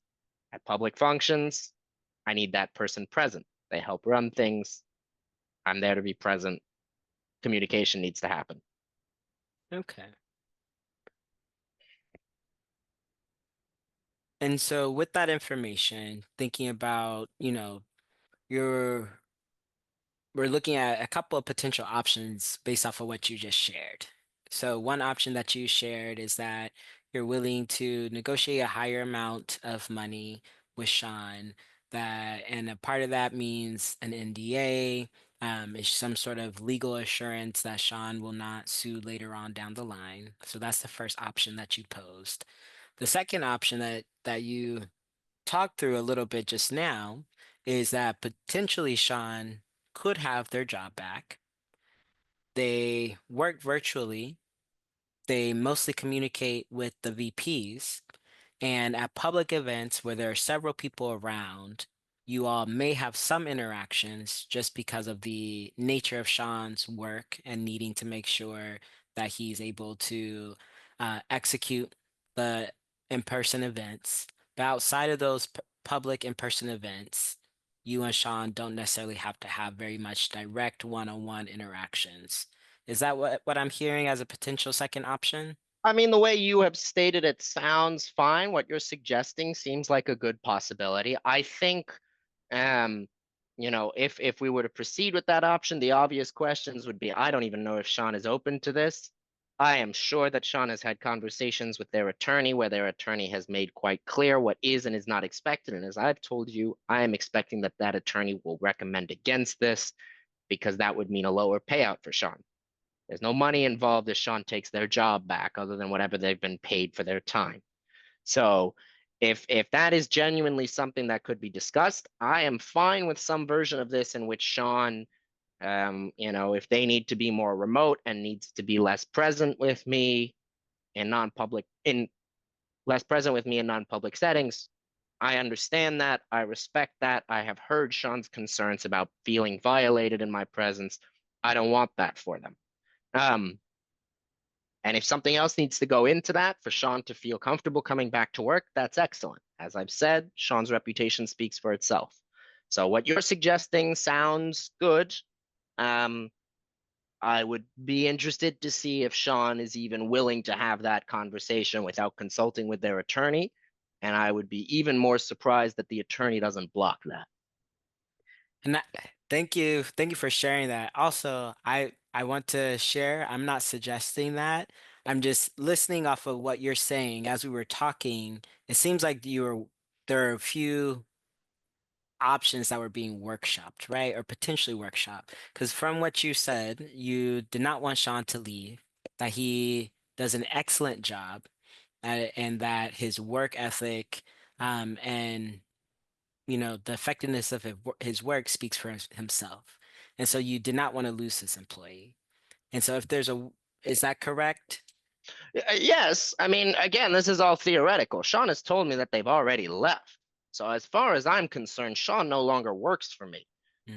at public functions, I need that person present. They help run things. I'm there to be present. Communication needs to happen. Okay. And so with that information, thinking about, your we're looking at a couple of potential options based off of what you just shared. So one option that you shared is that you're willing to negotiate a higher amount of money with Shaun, and a part of that means an NDA, is some sort of legal assurance that Shaun will not sue later on down the line. So that's the first option that you posed. The second option that you talked through a little bit just now is that potentially Shaun could have their job back. They work virtually. They mostly communicate with the VPs. And at public events where there are several people around, you all may have some interactions just because of the nature of Shaun's work and needing to make sure that he's able to execute the in-person events. But outside of those public in-person events, you and Shaun don't necessarily have to have very much direct one-on-one interactions. Is that what I'm hearing as a potential second option? I mean, the way you have stated it sounds fine. What you're suggesting seems like a good possibility. I think, um, if we were to proceed with that option, the obvious questions would be, I don't even know if Shaun is open to this. I am sure that Shaun has had conversations with their attorney where their attorney has made quite clear what is and is not expected. And as I've told you, I am expecting that that attorney will recommend against this because that would mean a lower payout for Shaun. There's no money involved if Shaun takes their job back other than whatever they've been paid for their time. So if that is genuinely something that could be discussed, I am fine with some version of this in which Shaun, if they need to be more remote and needs to be less present with me in non-public settings. I understand that. I respect that. I have heard Shaun's concerns about feeling violated in my presence. I don't want that for them. Um, and if something else needs to go into that for Shaun to feel comfortable coming back to work, that's excellent. As I've said, Shaun's reputation speaks for itself. So what you're suggesting sounds good. Um, I would be interested to see if Shaun is even willing to have that conversation without consulting with their attorney. And I would be even more surprised that the attorney doesn't block that. And thank you for sharing that. Also, I want to share, I'm not suggesting that. I'm just listening off of what you're saying as we were talking. It seems like there are a few options that were being workshopped, right? Or potentially workshopped. Because from what you said, you did not want Shaun to leave, that he does an excellent job, and that his work ethic, and the effectiveness of his work speaks for himself. And so you did not want to lose this employee. And so is that correct? Yes, I mean, again, this is all theoretical. Shaun has told me that they've already left. So as far as I'm concerned, Shaun no longer works for me.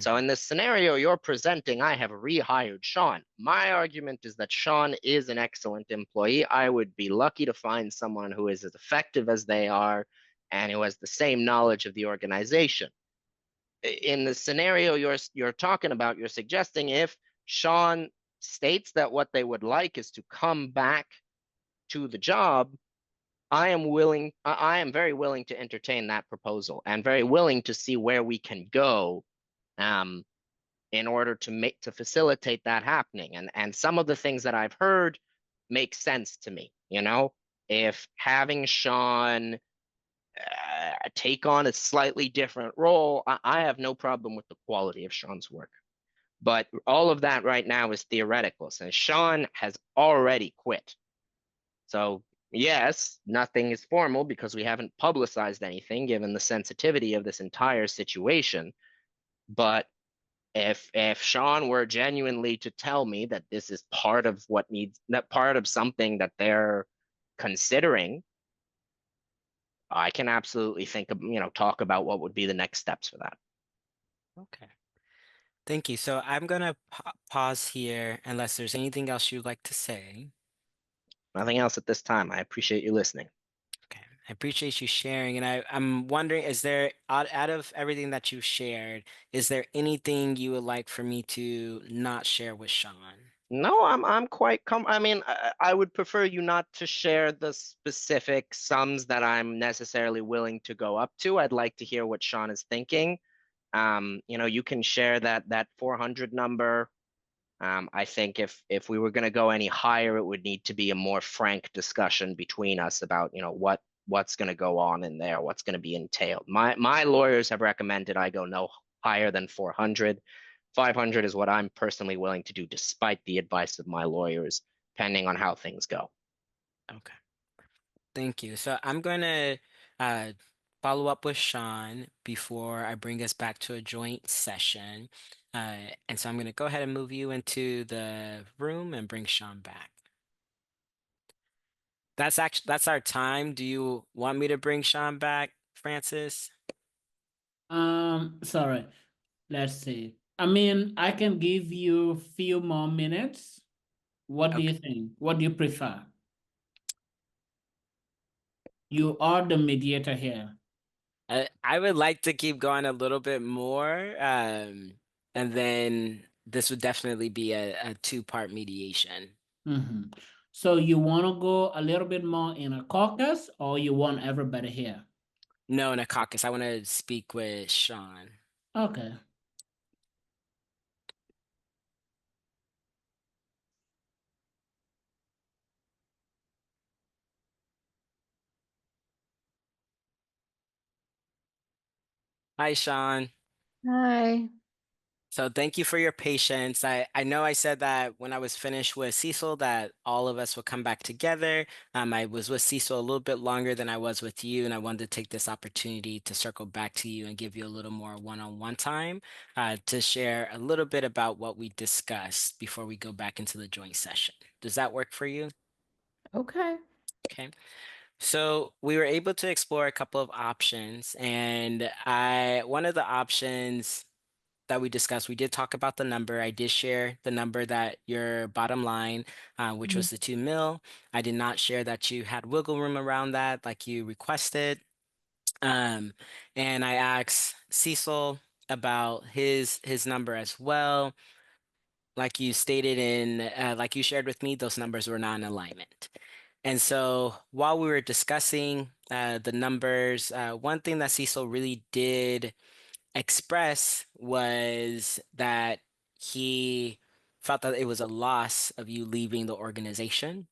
So Mhm. in this scenario you're presenting, I have rehired Shaun. My argument is that Shaun is an excellent employee. I would be lucky to find someone who is as effective as they are and who has the same knowledge of the organization. In the scenario you're talking about, you're suggesting if Shaun states that what they would like is to come back to the job, I am very willing to entertain that proposal and very willing to see where we can go um, in order to facilitate that happening. And some of the things that I've heard make sense to me. If having Shaun take on a slightly different role, I have no problem with the quality of Shaun's work. But all of that right now is theoretical, since Shaun has already quit. So, yes, nothing is formal because we haven't publicized anything given the sensitivity of this entire situation. But if Shaun were genuinely to tell me that this is part of something that they're considering, I can absolutely talk about what would be the next steps for that. Okay. Thank you. So I'm going to pause here unless there's anything else you'd like to say. Nothing else at this time. I appreciate you listening. Okay. I appreciate you sharing. And I'm wondering, is there, out of everything that you shared, is there anything you would like for me to not share with Shaun? No, I'm quite I mean, I would prefer you not to share the specific sums that I'm necessarily willing to go up to. I'd like to hear what Shaun is thinking. You can share that 400 number. I think if we were going to go any higher, it would need to be a more frank discussion between us about, what's going to go on in there, what's going to be entailed. My lawyers have recommended I go no higher than 400. 500 is what I'm personally willing to do, despite the advice of my lawyers, depending on how things go. Okay. Thank you. So I'm going to uh, follow up with Shaun before I bring us back to a joint session. And so I'm going to go ahead and move you into the room and bring Shaun back. That's our time. Do you want me to bring Shaun back, Francis? Sorry. Let's see. I mean, I can give you a few more minutes. What do you Okay. think? What do you prefer? You are the mediator here. I would like to keep going a little bit more, and then this would definitely be a two-part mediation. Mhm. So you want to go a little bit more in a caucus, or you want everybody here? No, in a caucus. I want to speak with Shaun. Okay. Hi, Shaun. Hi. So thank you for your patience. I know I said that when I was finished with Cecil that all of us would come back together. I was with Cecil a little bit longer than I was with you, and I wanted to take this opportunity to circle back to you and give you a little more one-on-one time to share a little bit about what we discussed before we go back into the joint session. Does that work for you? Okay. Okay. So we were able to explore a couple of options, and I one of the options that we discussed, we did talk about the number. I did share the number that your bottom line, which Mhm. was the 2 mil. I did not share that you had wiggle room around that, like you requested. Um, and I asked Cecil about his number as well. Like you stated like you shared with me, those numbers were not in alignment. And so while we were discussing the numbers, one thing that Cecil really did express was that he felt that it was a loss of you leaving the organization.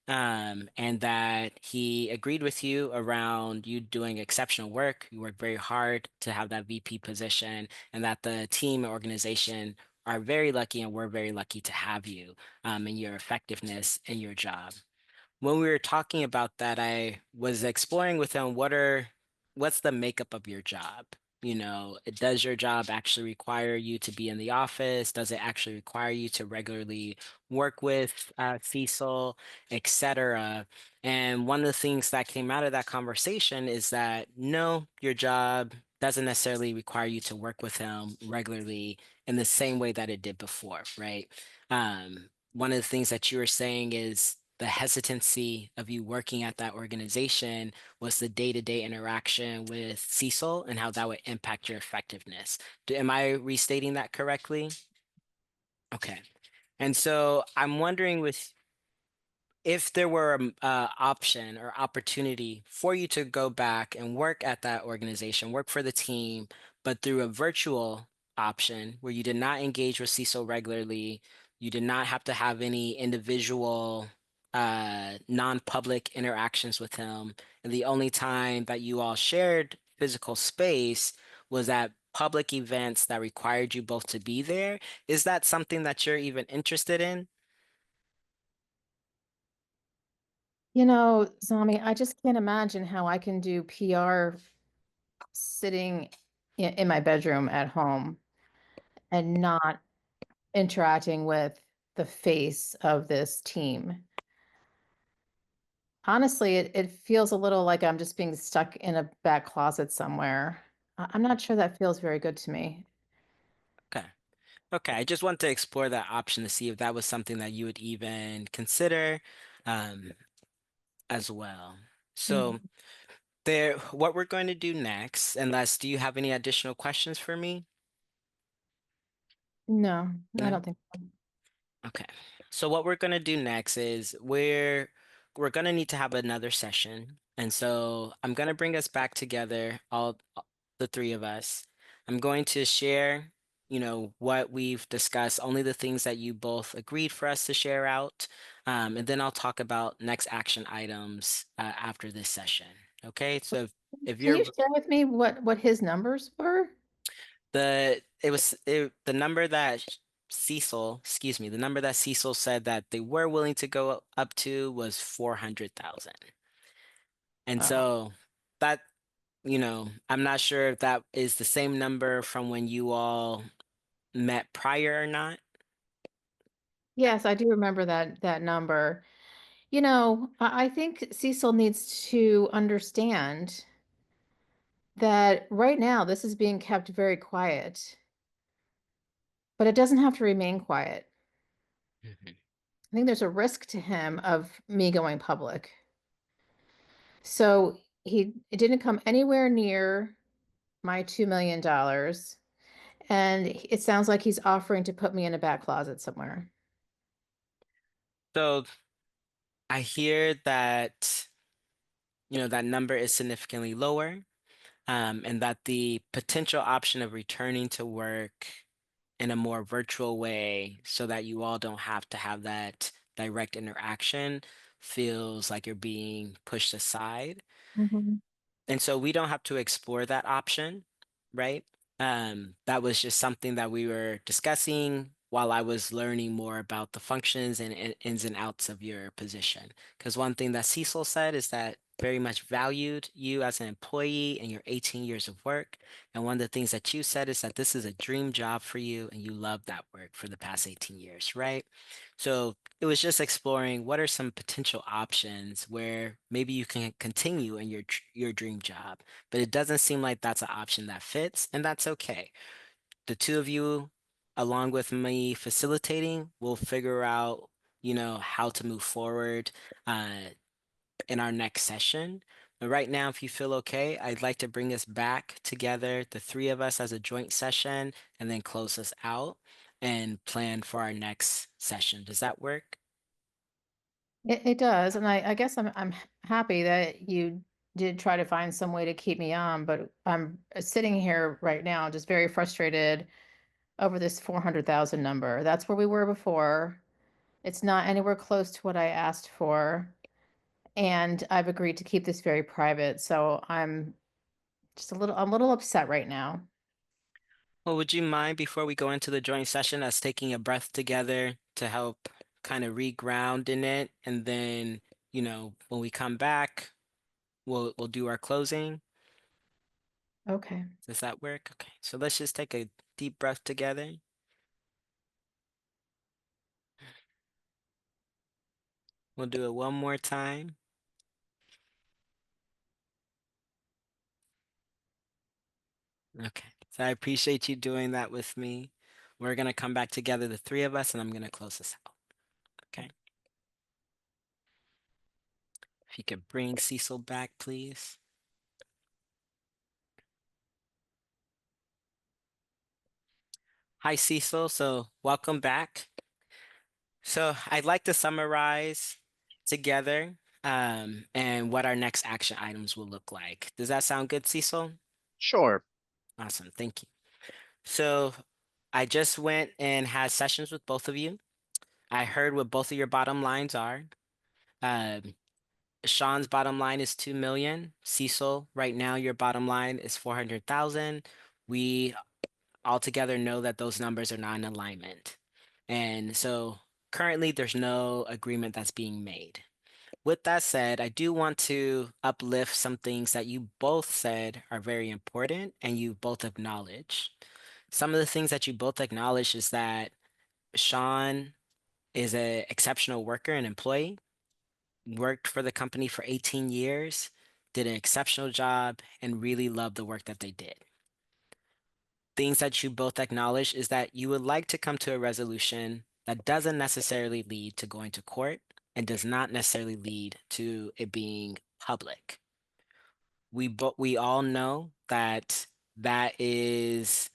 And that he agreed with you around you doing exceptional work. You work very hard to have that VP position, and that the team and organization are very lucky, and we're very lucky to have you in your effectiveness in your job. When we were talking about that, I was exploring with him what's the makeup of your job? Does your job actually require you to be in the office? Does it actually require you to regularly work with Cecil, etc.? And one of the things that came out of that conversation is that no, your job doesn't necessarily require you to work with him regularly in the same way that it did before, right? One of the things that you were saying is the hesitancy of you working at that organization was the day-to-day interaction with Cecil and how that would impact your effectiveness. Am I restating that correctly? Okay. And so I'm wondering if there were an option or opportunity for you to go back and work at that organization, work for the team, but through a virtual option where you did not engage with Cecil regularly, you did not have to have any individual non-public interactions with him, and the only time that you all shared physical space was at public events that required you both to be there. Is that something that you're even interested in? Zami, I just can't imagine how I can do PR sitting in my bedroom at home and not interacting with the face of this team. Honestly, it feels a little like I'm just being stuck in a back closet somewhere. I'm not sure that feels very good to me. Okay. Okay, I just want to explore that option to see if that was something that you would even consider um, as well. So Mhm. what we're going to do next, unless do you have any additional questions for me? No, I No? don't think so. Okay. So what we're gonna do next is we're gonna need to have another session. And so I'm gonna bring us back together, all the three of us. I'm going to share, what we've discussed, only the things that you both agreed for us to share out. And then I'll talk about next action items after this session. Okay, so if Can you you're share with me what his numbers were? the number that Cecil, excuse me, the number that Cecil said that they were willing to go up to was 400,000. And Oh, so that, I'm not sure if that is the same number from when you all met prior or not. yes, I do remember that number. I think Cecil needs to understand that right now this is being kept very quiet, but it doesn't have to remain quiet. Mhm. I think there's a risk to him of me going public. So it didn't come anywhere near my $2 million. And it sounds like he's offering to put me in a back closet somewhere. So I hear that, that number is significantly lower, and that the potential option of returning to work in a more virtual way so that you all don't have to have that direct interaction feels like you're being pushed aside. Mhm. And so we don't have to explore that option, right? That was just something that we were discussing while I was learning more about the functions and ins and outs of your position. Because one thing that Cecil said is that very much valued you as an employee and your 18 years of work. And one of the things that you said is that this is a dream job for you and you love that work for the past 18 years, right? So it was just exploring what are some potential options where maybe you can continue in your dream job, but it doesn't seem like that's an option that fits, and that's okay. The two of you, along with me facilitating, will figure out, how to move forward uh, in our next session. But right now, if you feel okay, I'd like to bring us back together, the three of us as a joint session, and then close us out and plan for our next session. Does that work? It does, and I guess I'm happy that you did try to find some way to keep me on, but I'm sitting here right now just very frustrated over this 400,000 number. That's where we were before. It's not anywhere close to what I asked for, and I've agreed to keep this very private. So I'm a little upset right now. Well, would you mind before we go into the joint session, us taking a breath together to help kind of reground in it, and then, when we come back, we'll do our closing. Okay. Does that work? Okay. So let's just take a deep breath together. We'll do it one more time. Okay. So I appreciate you doing that with me. We're gonna come back together, the three of us, and I'm gonna close this out. Okay. If you could bring Cecil back, please. Hi, Cecil. So welcome back. So I'd like to summarize together and what our next action items will look like. Does that sound good, Cecil? Sure. Awesome. Thank you. So I just went and had sessions with both of you. I heard what both of your bottom lines are. Um, Shaun's bottom line is 2 million. Cecil, right now your bottom line is 400,000. We all together know that those numbers are not in alignment. And so currently there's no agreement that's being made. With that said, I do want to uplift some things that you both said are very important and you both acknowledge. Some of the things that you both acknowledge is that Shaun is an exceptional worker and employee, worked for the company for 18 years, did an exceptional job, and really loved the work that they did. Things that you both acknowledge is that you would like to come to a resolution that doesn't necessarily lead to going to court and does not necessarily lead to it being public. We all know that that is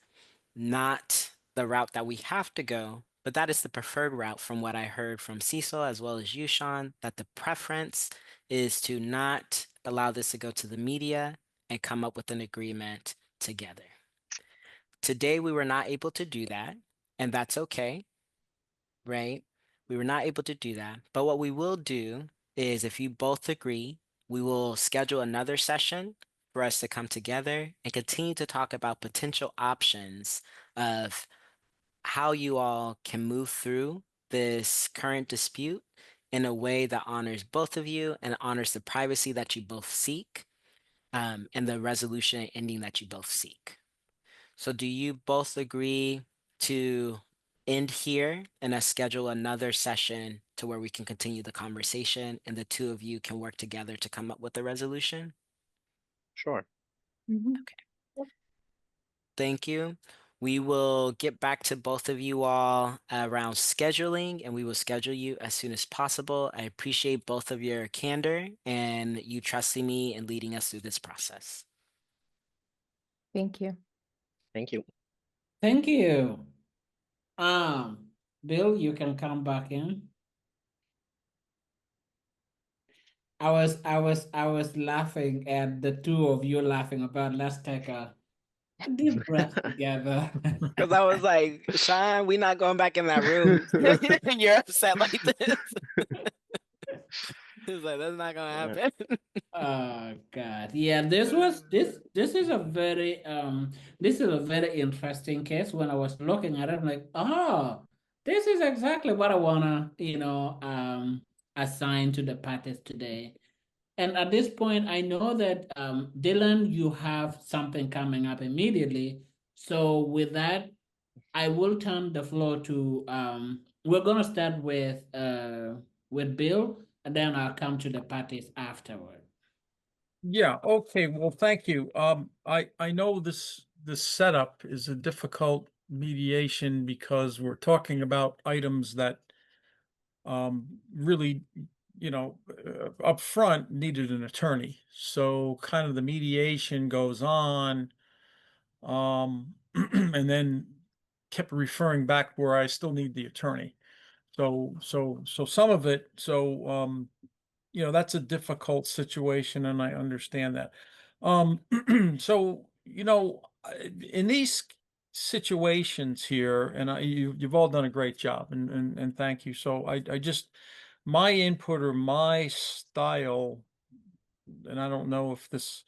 not the route that we have to go, but that is the preferred route from what I heard from Cecil as well as you, Shaun, that the preference is to not allow this to go to the media and come up with an agreement together. Today, we were not able to do that, and that's okay, right? We were not able to do that. But what we will do is, if you both agree, we will schedule another session for us to come together and continue to talk about potential options of how you all can move through this current dispute in a way that honors both of you and honors the privacy that you both seek, and the resolution and ending that you both seek. So do you both agree to end here and us schedule another session to where we can continue the conversation and the two of you can work together to come up with a resolution? Sure. Mhm. Okay. Thank you. We will get back to both of you all around scheduling and we will schedule you as soon as possible. I appreciate both of your candor and you trusting me and leading us through this process. Thank you. Thank you. Thank you. Bill, you can come back in. I was laughing at the two of you laughing about let's take a deep breath together. Because I was like, Shaun, we're not going back in that room. You're upset like this. It's like that's not gonna Yeah. happen. Oh God. Yeah, this is a very this is a very interesting case. When I was looking at it, I'm like, oh, this is exactly what I wanna, assign to the parties today. And at this point, I know that Dylan, you have something coming up immediately. So with that, I will turn the floor to we're gonna start with Bill, and then I'll come to the parties afterward. Yeah, okay. Well, thank you. I know this setup is a difficult mediation because we're talking about items that really, up front needed an attorney. So kind of the mediation goes on, and then kept referring back where I still need the attorney. So some of it, that's a difficult situation, and I understand that. Um, so, in these situations here, and you've all done a great job, and thank you. So I just my input or my style, and I don't know if this,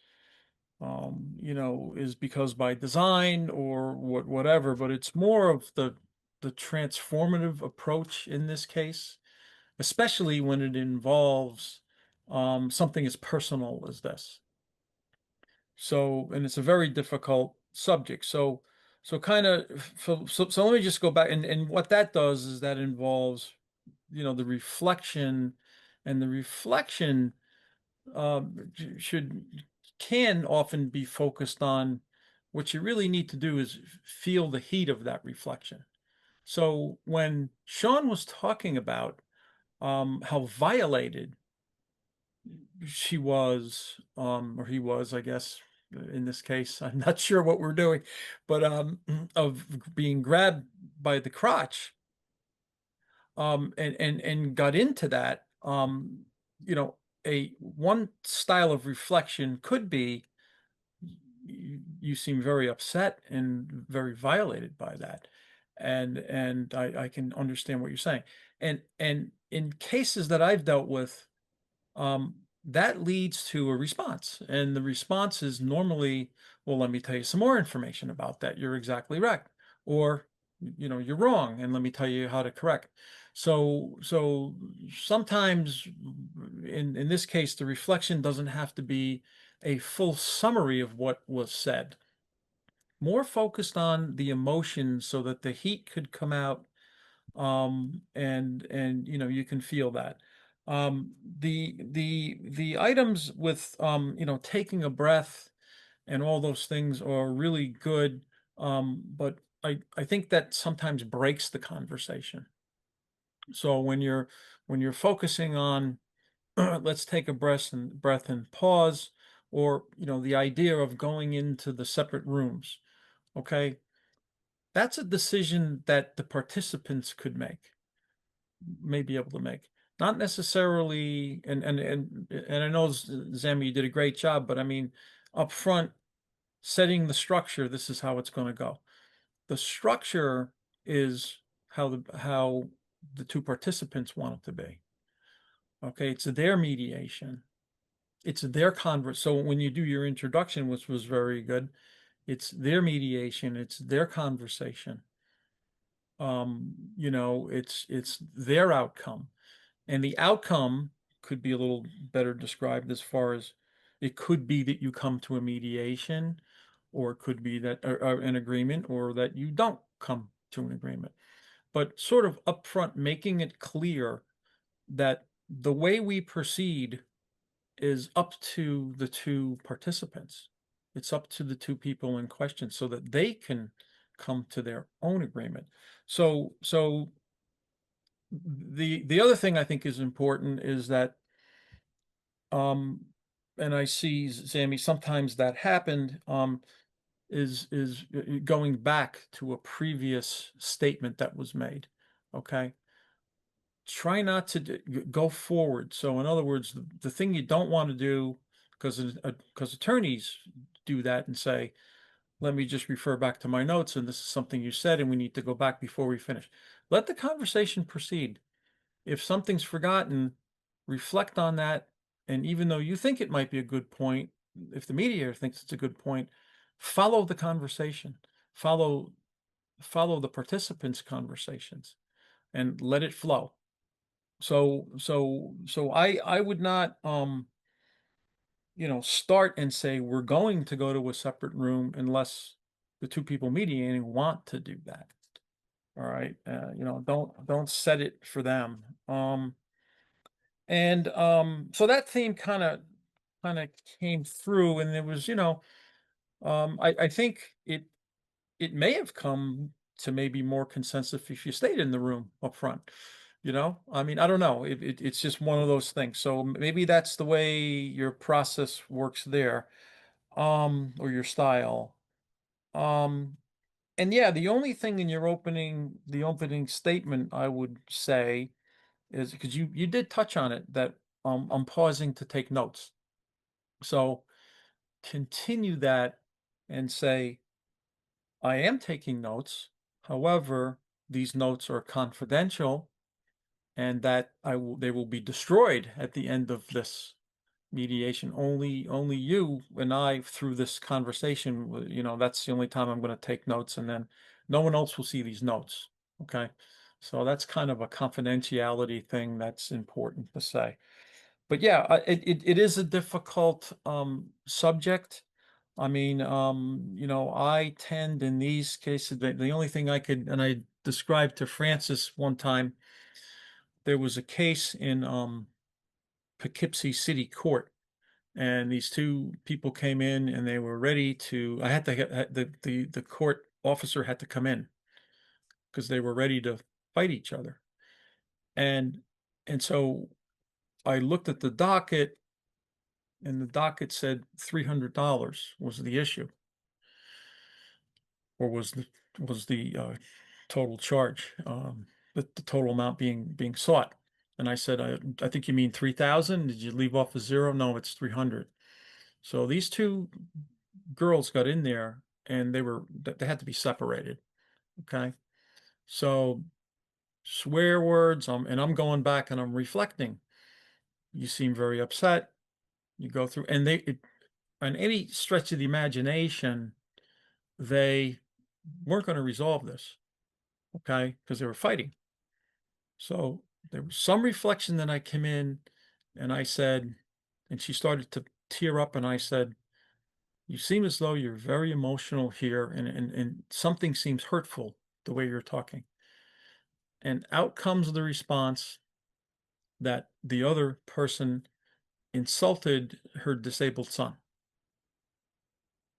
is because by design or whatever, but it's more of the transformative approach in this case, especially when it involves something as personal as this. So, and it's a very difficult subject. So kind of, so let me just go back, and what that does is that involves, the reflection, and the reflection should can often be focused on what you really need to do is feel the heat of that reflection. So when Shaun was talking about how violated she was, or he was, I guess, in this case, I'm not sure what we're doing, but of being grabbed by the crotch, and got into that, a one style of reflection could be you seem very upset and very violated by that. And I can understand what you're saying. And in cases that I've dealt with, um, that leads to a response. And the response is normally, well, let me tell you some more information about that. You're exactly right. Or, you're wrong, and let me tell you how to correct. So sometimes in this case, the reflection doesn't have to be a full summary of what was said. More focused on the emotion so that the heat could come out, and you can feel that. The items with, taking a breath and all those things are really good, but I think that sometimes breaks the conversation. So when you're focusing on let's take a breath and pause, or the idea of going into the separate rooms, okay, that's a decision that the participants could make, may be able to make. Not necessarily, and I know Zami, you did a great job, but I mean, up front, setting the structure, this is how it's going to go. The structure is how the two participants want it to be. Okay, it's their mediation. It's their converse. So when you do your introduction, which was very good, it's their mediation, it's their conversation. It's their outcome. And the outcome could be a little better described as far as it could be that you come to a mediation, or it could be that or an agreement, or that you don't come to an agreement. But sort of upfront making it clear that the way we proceed is up to the two participants. It's up to the two people in question so that they can come to their own agreement. So the other thing I think is important is that, um and I see, Sammy, sometimes that happened, is going back to a previous statement that was made. Okay, try not to go forward. So in other words, the thing you don't want to do, because attorneys do that and say, let me just refer back to my notes, and this is something you said, and we need to go back before we finish. Let the conversation proceed. If something's forgotten, reflect on that, and even though you think it might be a good point, if the mediator thinks it's a good point, follow the conversation, follow the participants' conversations, and let it flow. So I would not start and say we're going to go to a separate room unless the two people mediating want to do that. All right. Don't set it for them. So that theme kind of came through, and it was, I think it may have come to maybe more consensus if you stayed in the room up front. I mean, I don't know. It's just one of those things. So maybe that's the way your process works there, or your style. And yeah, the only thing in the opening statement I would say is, because you did touch on it, that I'm pausing to take notes. So continue that and say, I am taking notes. However, these notes are confidential, and that they will be destroyed at the end of this mediation. Only you and I, through this conversation, that's the only time I'm going to take notes, and then no one else will see these notes. Okay. So that's kind of a confidentiality thing that's important to say. But yeah, it is a difficult subject. I mean, I tend in these cases, the only thing and I described to Francis one time, there was a case in Poughkeepsie City Court, and these two people came in and they were ready to, I had to get the court officer had to come in because they were ready to fight each other. And so I looked at the docket, and the docket said $300 was the issue, or was the total charge, the total amount being sought. And I said, I think you mean 3,000. Did you leave off a zero? No, it's 300. So these two girls got in there, and they had to be separated. Okay. So swear words, and I'm going back and I'm reflecting. You seem very upset. You go through, and on any stretch of the imagination, they weren't going to resolve this. Okay. Because they were fighting. So there was some reflection. That I came in and I said, and she started to tear up, and I said, you seem as though you're very emotional here, and something seems hurtful the way you're talking. And out comes the response that the other person insulted her disabled son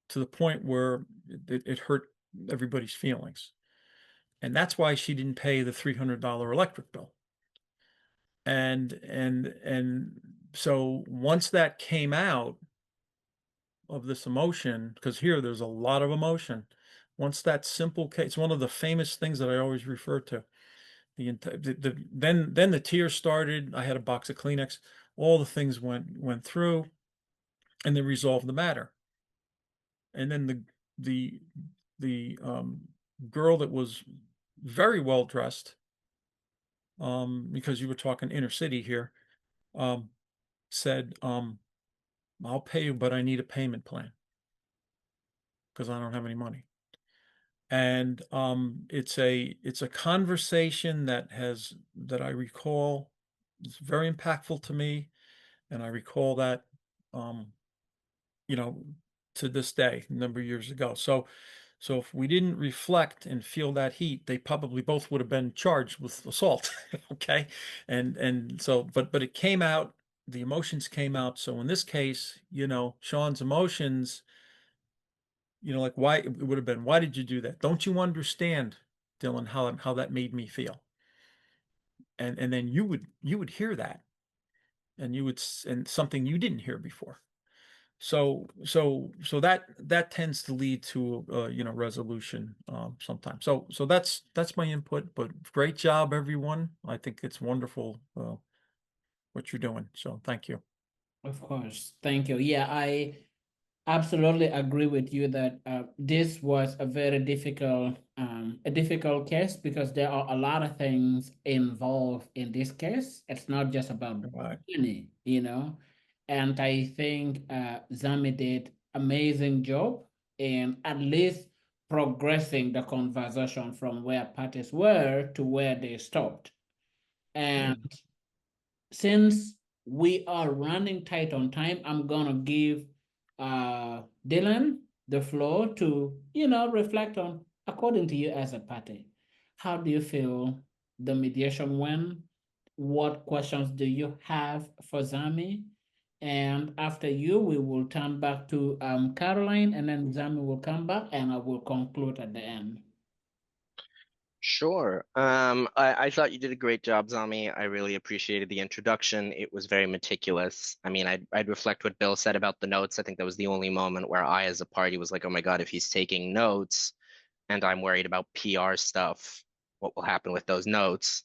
to the point where it hurt everybody's feelings. And that's why she didn't pay the $300 electric bill. And so once that came out of this emotion, because here there's a lot of emotion, once that simple case, one of the famous things that I always refer to, then the tears started. I had a box of Kleenex. All the things went through, and they resolved the matter. And then the girl that was very well dressed, because you were talking inner city here, said, I'll pay you, but I need a payment plan because I don't have any money. And it's a conversation that I recall. It's very impactful to me, and I recall that, you know, to this day, a number of years ago. So if we didn't reflect and feel that heat, they probably both would have been charged with assault. Okay. And so, but it came out, the emotions came out. So in this case, Shaun's emotions, like, why it would have been, why did you do that? Don't you understand, Dylan, how that made me feel? And then you would hear that, and and something you didn't hear before. So that tends to lead to resolution sometimes. So that's my input. But great job, everyone. I think it's wonderful what you're doing. So thank you. Of course. Thank you. Yeah, absolutely agree with you that this was a very difficult case because there are a lot of things involved in this case. It's not just about Right. money, you know. And I think Zami did amazing job in at least progressing the conversation from where parties were to where they stopped. And since we are running tight on time, I'm gonna give Dylan the floor to, reflect on, according to you as a party, how do you feel the mediation went? What questions do you have for Zami? And after you, we will turn back to Caroline, and then Zami will come back, and I will conclude at the end. Sure. I thought you did a great job, Zami. I really appreciated the introduction. It was very meticulous. I mean, I'd reflect what Bill said about the notes. I think that was the only moment where I, as a party, was like, oh my God, if he's taking notes and I'm worried about PR stuff, what will happen with those notes?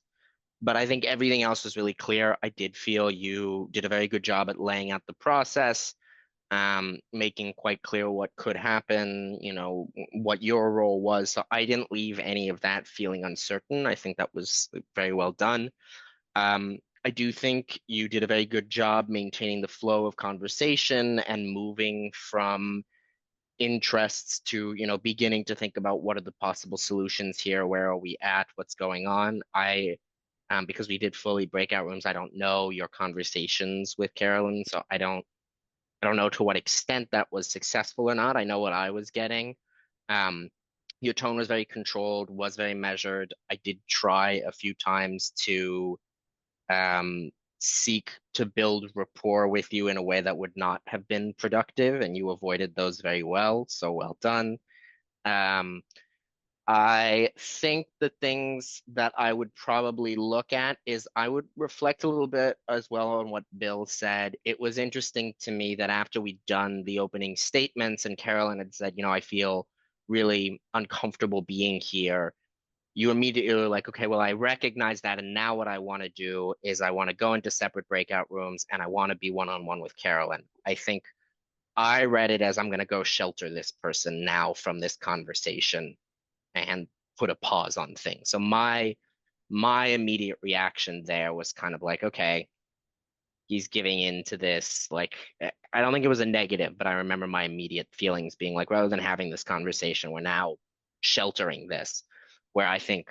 But I think everything else was really clear. I did feel you did a very good job at laying out the process, making quite clear what could happen, what your role was. So I didn't leave any of that feeling uncertain. I think that was very well done. I do think you did a very good job maintaining the flow of conversation and moving from interests to, beginning to think about what are the possible solutions here, where are we at, what's going on. Because we did fully breakout rooms, I don't know your conversations with Carolyn, so I don't know to what extent that was successful or not. I know what I was getting. Your tone was very controlled, was very measured. I did try a few times to seek to build rapport with you in a way that would not have been productive, and you avoided those very well. So well done. I think the things that I would probably look at is I would reflect a little bit as well on what Bill said. It was interesting to me that after we'd done the opening statements and Carolyn had said, I feel really uncomfortable being here, you immediately were like, okay, well, I recognize that. And now what I want to do is I want to go into separate breakout rooms and I want to be one-on-one with Carolyn. I think I read it as I'm going to go shelter this person now from this conversation and put a pause on things. So my immediate reaction there was kind of like, okay, he's giving in to this. Like, I don't think it was a negative, but I remember my immediate feelings being like, rather than having this conversation, we're now sheltering this, where I think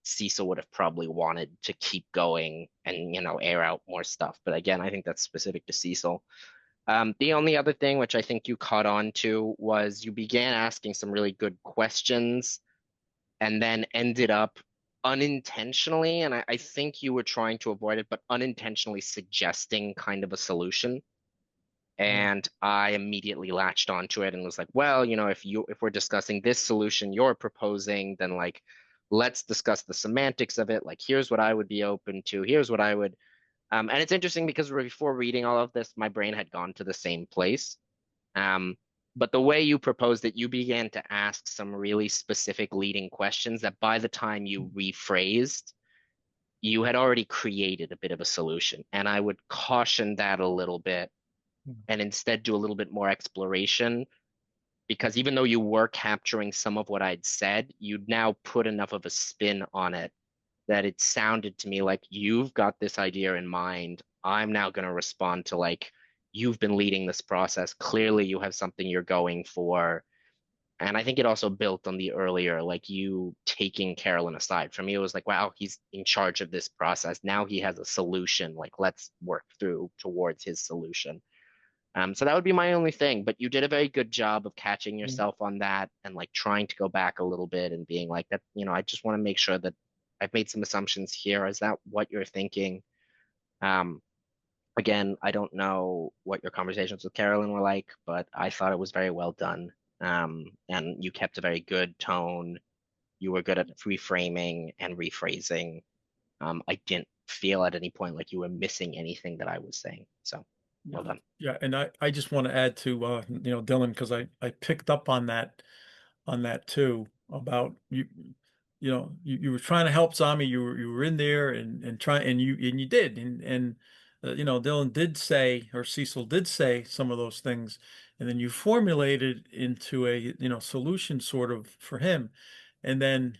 Cecil would have probably wanted to keep going and, air out more stuff. But again, I think that's specific to Cecil. The only other thing which I think you caught on to was you began asking some really good questions and then ended up unintentionally, and I think you were trying to avoid it, but unintentionally suggesting kind of a solution. And I immediately latched onto it and was like, well, if we're discussing this solution you're proposing, then like let's discuss the semantics of it. Like, here's what I would be open to. Here's what I would. And it's interesting because before reading all of this, my brain had gone to the same place. But the way you proposed it, you began to ask some really specific leading questions that by the time you rephrased, you had already created a bit of a solution. And I would caution that a little bit and instead do a little bit more exploration, because even though you were capturing some of what I'd said, you'd now put enough of a spin on it that it sounded to me like you've got this idea in mind. I'm now going to respond to like, you've been leading this process. Clearly, you have something you're going for. And I think it also built on the earlier, like you taking Carolyn aside. For me, it was like, wow, he's in charge of this process. Now he has a solution. Like, let's work through towards his solution. So that would be my only thing. But you did a very good job of catching yourself on that and like trying to go back a little bit and being like that, I just want to make sure that I've made some assumptions here. Is that what you're thinking? Um, Again, I don't know what your conversations with Carolyn were like, but I thought it was very well done. And you kept a very good tone. You were good at reframing and rephrasing. I didn't feel at any point like you were missing anything that I was saying. So well done. Yeah, and I just want to add to Dylan, because I picked up on that too, about you were trying to help Zami. You were in there and trying, and you did, and Dylan did say, or Cecil did say some of those things, and then you formulated into a, solution sort of for him. And then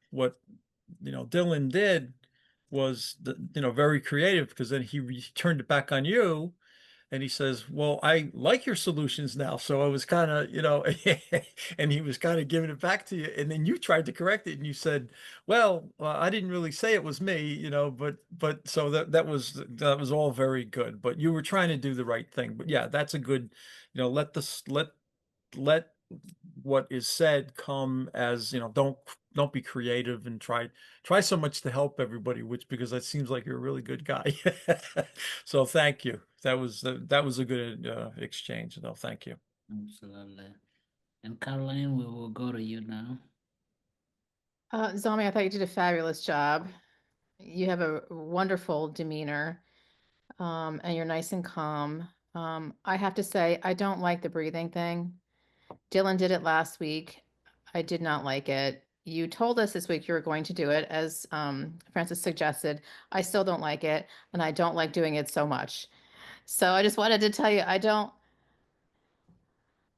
what, Dylan did was, very creative, because then he turned it back on you and he says, well, I like your solutions now. So I was kind of, and he was kind of giving it back to you. And then you tried to correct it and you said, well, I didn't really say it was me, but so that was all very good, but you were trying to do the right thing. But yeah, that's a good, let what is said come as, don't be creative and try so much to help everybody, which, because that seems like you're a really good guy. So thank you. That was a good exchange. No, thank you. Absolutely. And Caroline, we will go to you now. Zomi, I thought you did a fabulous job. You have a wonderful demeanor, and you're nice and calm. I have to say, I don't like the breathing thing. Dylan did it last week. I did not like it. You told us this week you were going to do it, as Francis suggested. I still don't like it, and I don't like doing it so much. So I just wanted to tell you,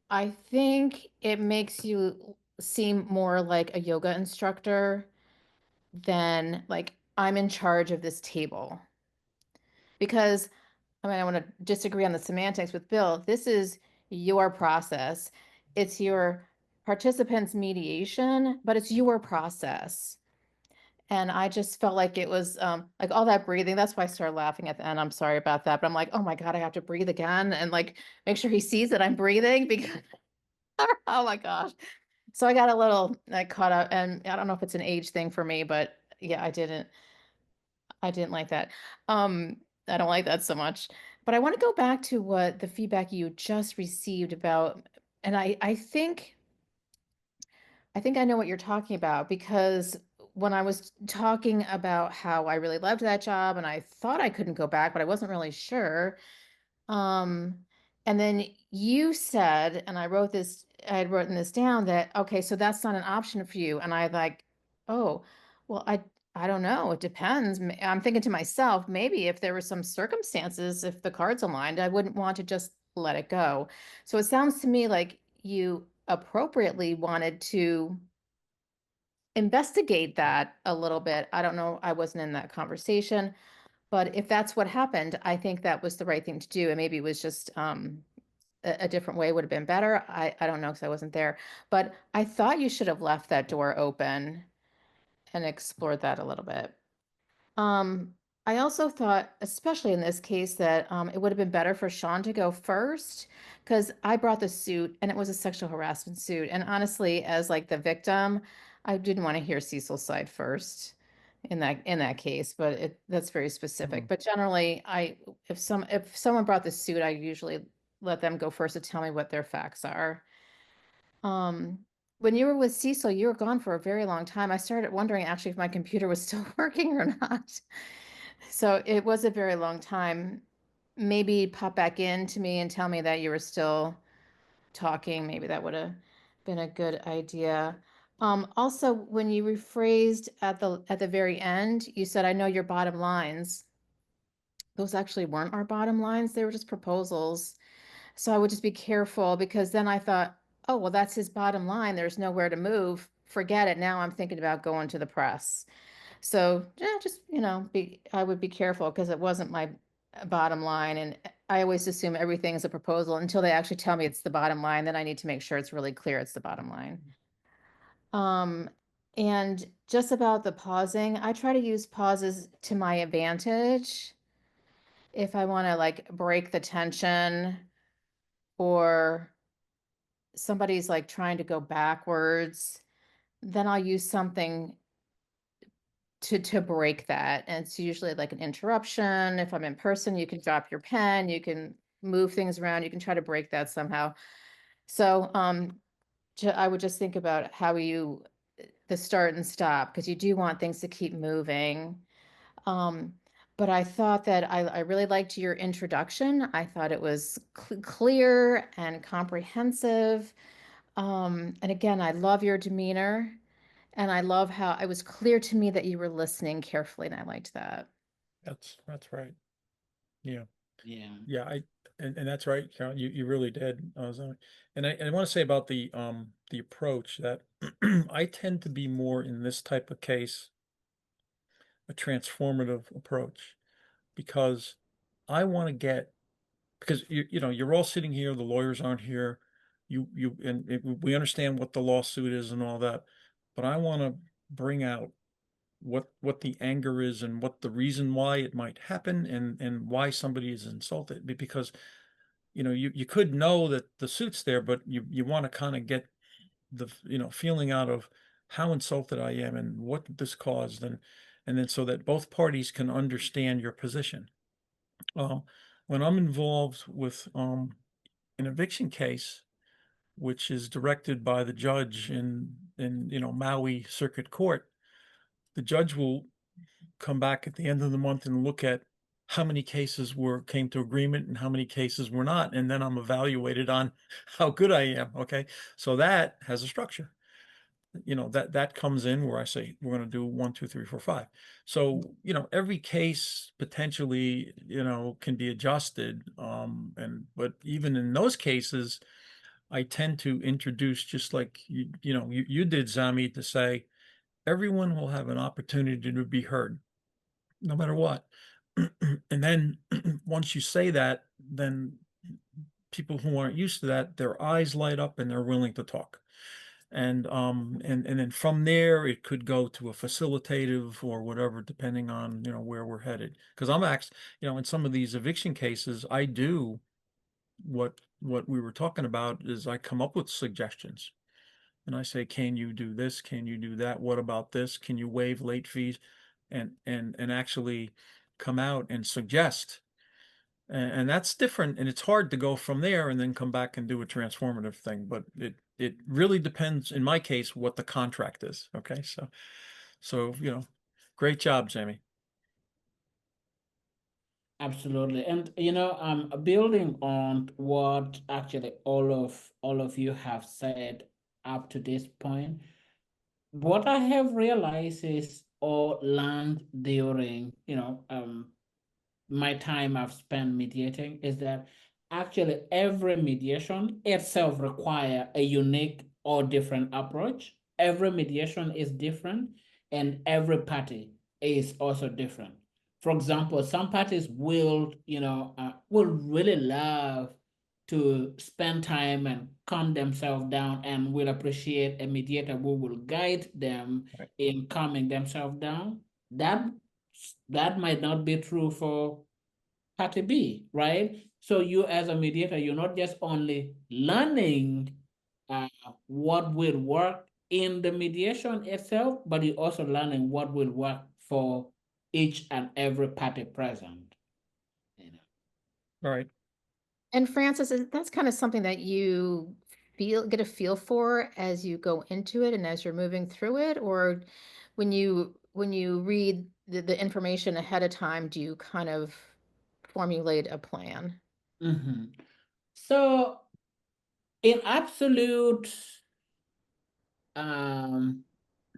I think it makes you seem more like a yoga instructor than like I'm in charge of this table. Because I want to disagree on the semantics with Bill. This is your process. It's your participants' mediation, but it's your process. And I just felt like it was like all that breathing. That's why I started laughing at the end. I'm sorry about that. But I'm like, oh my God, I have to breathe again and like make sure he sees that I'm breathing because, oh my gosh. So I got a little like caught up, and I don't know if it's an age thing for me, but yeah, I didn't like that. Um, I don't like that so much. But I want to go back to what the feedback you just received about, and I think I know what you're talking about, because when I was talking about how I really loved that job and I thought I couldn't go back, but I wasn't really sure. Um, and then you said, and I had written this down, that, okay, so that's not an option for you. And I like, oh, well, I don't know. It depends. I'm thinking to myself, maybe if there were some circumstances, if the cards aligned, I wouldn't want to just let it go. So it sounds to me like you appropriately wanted to investigate that a little bit. I don't know. I wasn't in that conversation. But if that's what happened, I think that was the right thing to do. And maybe it was just a different way would have been better. I don't know because I wasn't there. But I thought you should have left that door open and explored that a little bit. Um, I also thought, especially in this case, that it would have been better for Shaun to go first, because I brought the suit and it was a sexual harassment suit. And honestly, as like the victim, I didn't want to hear Cecil's side first in that case, but that's very specific. Mhm. But generally, if someone brought the suit, I usually let them go first to tell me what their facts are. Um, when you were with Cecil, you were gone for a very long time. I started wondering actually if my computer was still working or not. So it was a very long time. Maybe pop back in to me and tell me that you were still talking. Maybe that would have been a good idea. Also, when you rephrased at the very end, you said, "I know your bottom lines." Those actually weren't our bottom lines. They were just proposals. So I would just be careful, because then I thought, oh, well, that's his bottom line. There's nowhere to move. Forget it. Now I'm thinking about going to the press. So yeah, just, I would be careful, because it wasn't my bottom line. And I always assume everything is a proposal until they actually tell me it's the bottom line. Then I need to make sure it's really clear it's the bottom line. Um, and just about the pausing, I try to use pauses to my advantage. If I want to like break the tension, or somebody's like trying to go backwards, then I'll use something to break that. And it's usually like an interruption. If I'm in person, you can drop your pen, you can move things around, you can try to break that somehow. So I would just think about how the start and stop, because you do want things to keep moving. Um, but I thought that I really liked your introduction. I thought it was clear and comprehensive. And again, I love your demeanor, and I love how it was clear to me that you were listening carefully, and I liked that. That's right. Yeah. Yeah. Yeah, and that's right, Carol. You really did. And I want to say about the approach that I tend to be more in this type of case a transformative approach because I want to get because you know you're all sitting here, the lawyers aren't here, we understand what the lawsuit is and all that, but I want to bring out what the anger is and what the reason why it might happen and why somebody is insulted because you know you could know that the suit's there, but you want to kind of get the feeling out of how insulted I am and what this caused and then so that both parties can understand your position. Um, when I'm involved with an eviction case, which is directed by the judge in Maui Circuit Court, the judge will come back at the end of the month and look at how many cases came to agreement and how many cases were not, and then I'm evaluated on how good I am. Okay, so that has a structure. That comes in where I say we're going to do 1, 2, 3, 4, 5. So every case potentially can be adjusted. But even in those cases, I tend to introduce just like you did, Zami, to say everyone will have an opportunity to be heard, no matter what. And then once you say that, then people who aren't used to that, their eyes light up and they're willing to talk. And then from there it could go to a facilitative or whatever, depending on where we're headed. Because I'm actually, in some of these eviction cases, I do what we were talking about is I come up with suggestions and I say, can you do this? Can you do that? What about this? Can you waive late fees? And actually come out and suggest. And that's different. And it's hard to go from there and then come back and do a transformative thing. But it really depends, in my case, what the contract is. Okay. So great job, Jamie. Absolutely. And building on what actually all of you have said up to this point, what I have realized is or learned during, my time I've spent mediating is that actually every mediation itself require a unique or different approach. Every mediation is different and every party is also different. For example, some parties will really love to spend time and calm themselves down and will appreciate a mediator who will guide them Right. in calming themselves down. That might not be true for party B, right? So you as a mediator, you're not just only learning what will work in the mediation itself, but you're also learning what will work for each and every party present. Right. And Francis, that's kind of something that you get a feel for as you go into it and as you're moving through it, or when you read the information ahead of time, do you kind of formulate a plan? Mm-hmm. So in absolute um,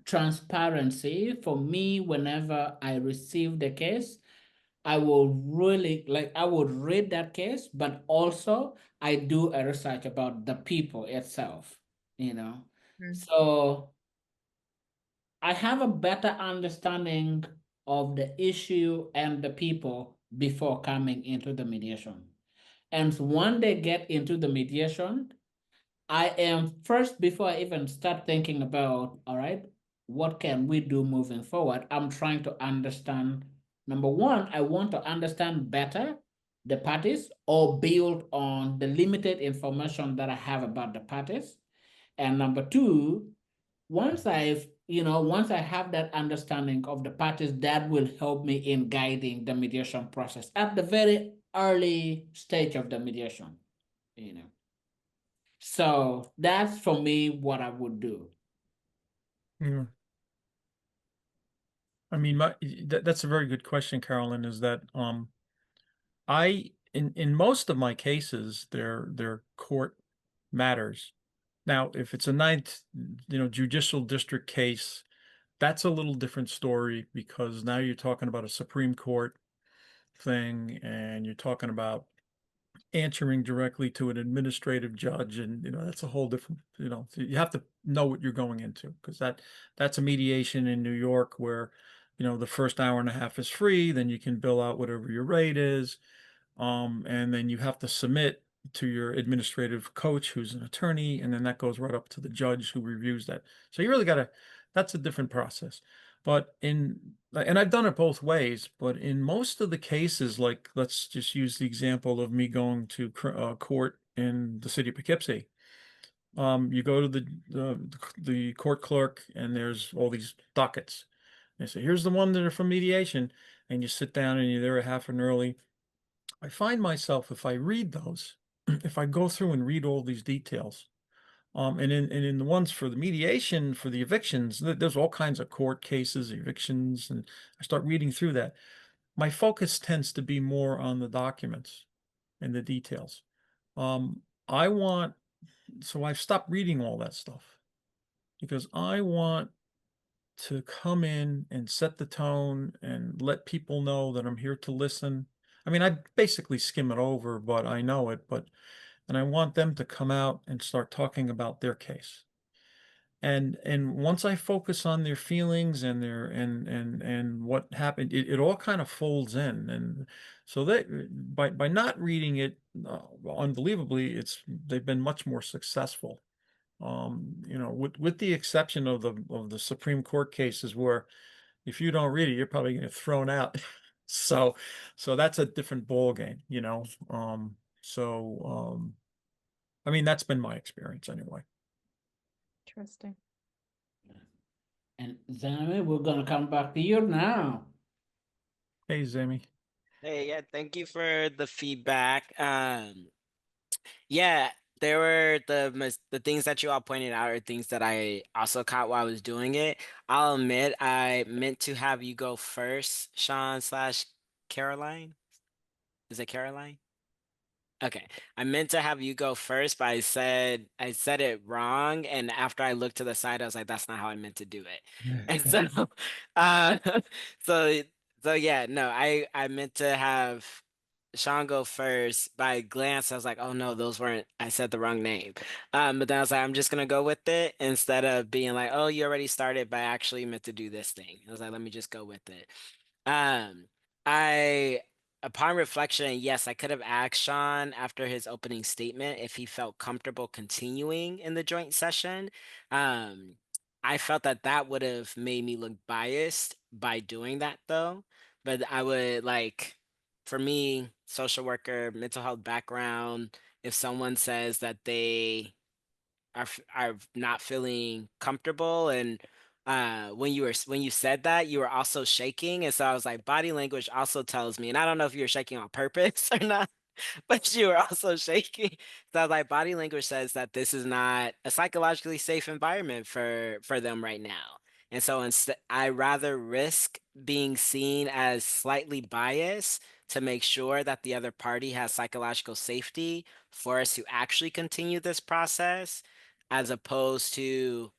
transparency, for me, whenever I receive the case, I will really I would read that case, but also I do a research about the people itself, you know. Mm. So I have a better understanding of the issue and the people before coming into the mediation. And when they get into the mediation, I am first, before I even start thinking about, all right, what can we do moving forward? I'm trying to understand. Number one, I want to understand better the parties or build on the limited information that I have about the parties. And number two, once I have that understanding of the parties, that will help me in guiding the mediation process at the very early stage of the mediation, you know. So that's for me what I would do. Yeah. I mean, that's a very good question, Carolyn, is that I in most of my cases they're court matters. Now, if it's a ninth, judicial district case, that's a little different story because now you're talking about a Supreme Court thing, and you're talking about answering directly to an administrative judge, and that's a whole different, so you have to know what you're going into, because that's a mediation in New York where the first hour and a half is free, then you can bill out whatever your rate is, and then you have to submit to your administrative coach, who's an attorney, and then that goes right up to the judge who reviews that. So you really gotta, that's a different process. But and I've done it both ways, but in most of the cases, like let's just use the example of me going to court in the city of Poughkeepsie. You go to the court clerk, and there's all these dockets. They say, here's the one that are from mediation, and you sit down and you're there a half an early. I find myself, if I read those, if I go through and read all these details, and in the ones for the mediation, for the evictions, there's all kinds of court cases, evictions, and I start reading through that. My focus tends to be more on the documents and the details. Um, I want, so I've stopped reading all that stuff because I want to come in and set the tone and let people know that I'm here to listen. I mean, I basically skim it over, but I know it, and I want them to come out and start talking about their case. And once I focus on their feelings and their and what happened, it all kind of folds in. And so that by not reading it, unbelievably, they've been much more successful. With the exception of the Supreme Court cases where if you don't read it, you're probably going to get thrown out. So that's a different ball game. I mean, that's been my experience anyway. Interesting. And Zami, we're gonna come back to you now. Hey, Zami. Hey, yeah, thank you for the feedback. Yeah, there were the things that you all pointed out are things that I also caught while I was doing it. I'll admit I meant to have you go first, Shaun slash Caroline. Is it Caroline? Okay. I meant to have you go first, but I said it wrong, and after I looked to the side, I was like, that's not how I meant to do it. And so uh so so yeah, no, I meant to have Shaun go first. By glance, I was like, oh no, those weren't, I said the wrong name. But then I was like, I'm just gonna go with it instead of being like, oh, you already started, but I actually meant to do this thing. I was like, let me just go with it. Um, I, upon reflection, yes, I could have asked Shaun after his opening statement if he felt comfortable continuing in the joint session. Um, I felt that that would have made me look biased by doing that though. But I would like, for me, social worker, mental health background, if someone says that they are not feeling comfortable, and when you said that, you were also shaking, and so I was like, body language also tells me, and I don't know if you were shaking on purpose or not, but you were also shaking. So I was like, body language says that this is not a psychologically safe environment for them right now. And so instead, I rather risk being seen as slightly biased to make sure that the other party has psychological safety for us to actually continue this process, as opposed to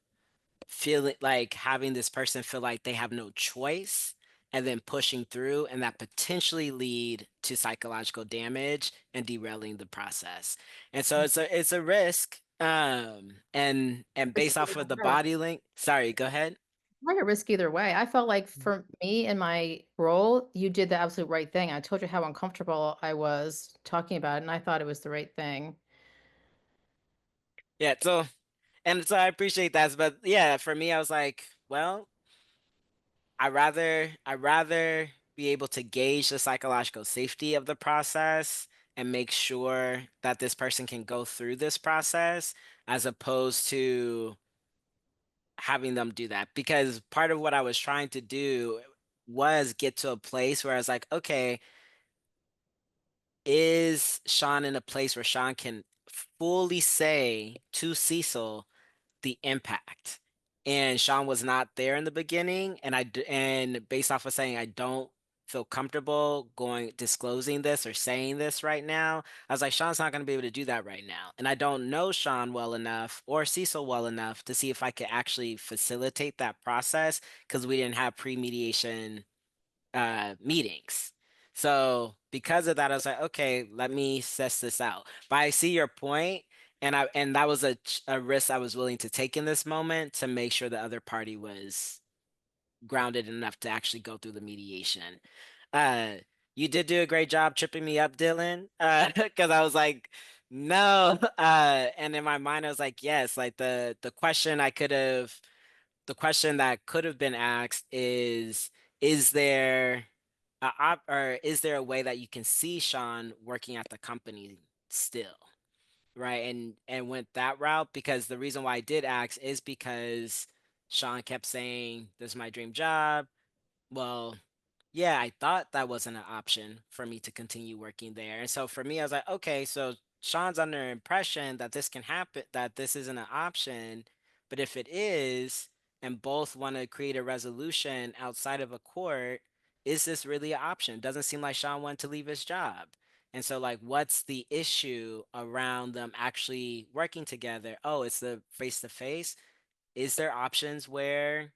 feeling like having this person feel like they have no choice and then pushing through, and that potentially lead to psychological damage and derailing the process. And so it's a risk, and based Risk off either of the way. body link, sorry, go ahead. Like a risk either way. I felt like for me in my role, you did the absolute right thing. I told you how uncomfortable I was talking about it, and I thought it was the right thing. Yeah, so I appreciate that, but yeah, for me I was like, well, I rather be able to gauge the psychological safety of the process and make sure that this person can go through this process, as opposed to having them do that. Because part of what I was trying to do was get to a place where I was like, okay, is Shaun in a place where Shaun can fully say to Cecil the impact? And Shaun was not there in the beginning, and based off of saying I don't feel comfortable going disclosing this or saying this right now, I was like, Shaun's not going to be able to do that right now, and I don't know Shaun well enough or Cecil well enough to see if I could actually facilitate that process, because we didn't have pre-mediation meetings. So because of that, I was like, okay, let me suss this out. But I see your point, and that was a risk I was willing to take in this moment to make sure the other party was grounded enough to actually go through the mediation. Uh, you did do a great job tripping me up, Dylan, because I was like, no, and in my mind I was like, yes, like the question that could have been asked is there or is there a way that you can see Shaun working at the company still? Right. And went that route because the reason why I did ask is because Shaun kept saying, "This is my dream job." Well, yeah, I thought that wasn't an option for me to continue working there. And so for me, I was like, okay, so Shaun's under impression that this can happen, that this isn't an option. But if it is, and both want to create a resolution outside of a court, is this really an option? Doesn't seem like Shaun wanted to leave his job. And so, like, what's the issue around them actually working together? Oh, it's the face to face. Is there options where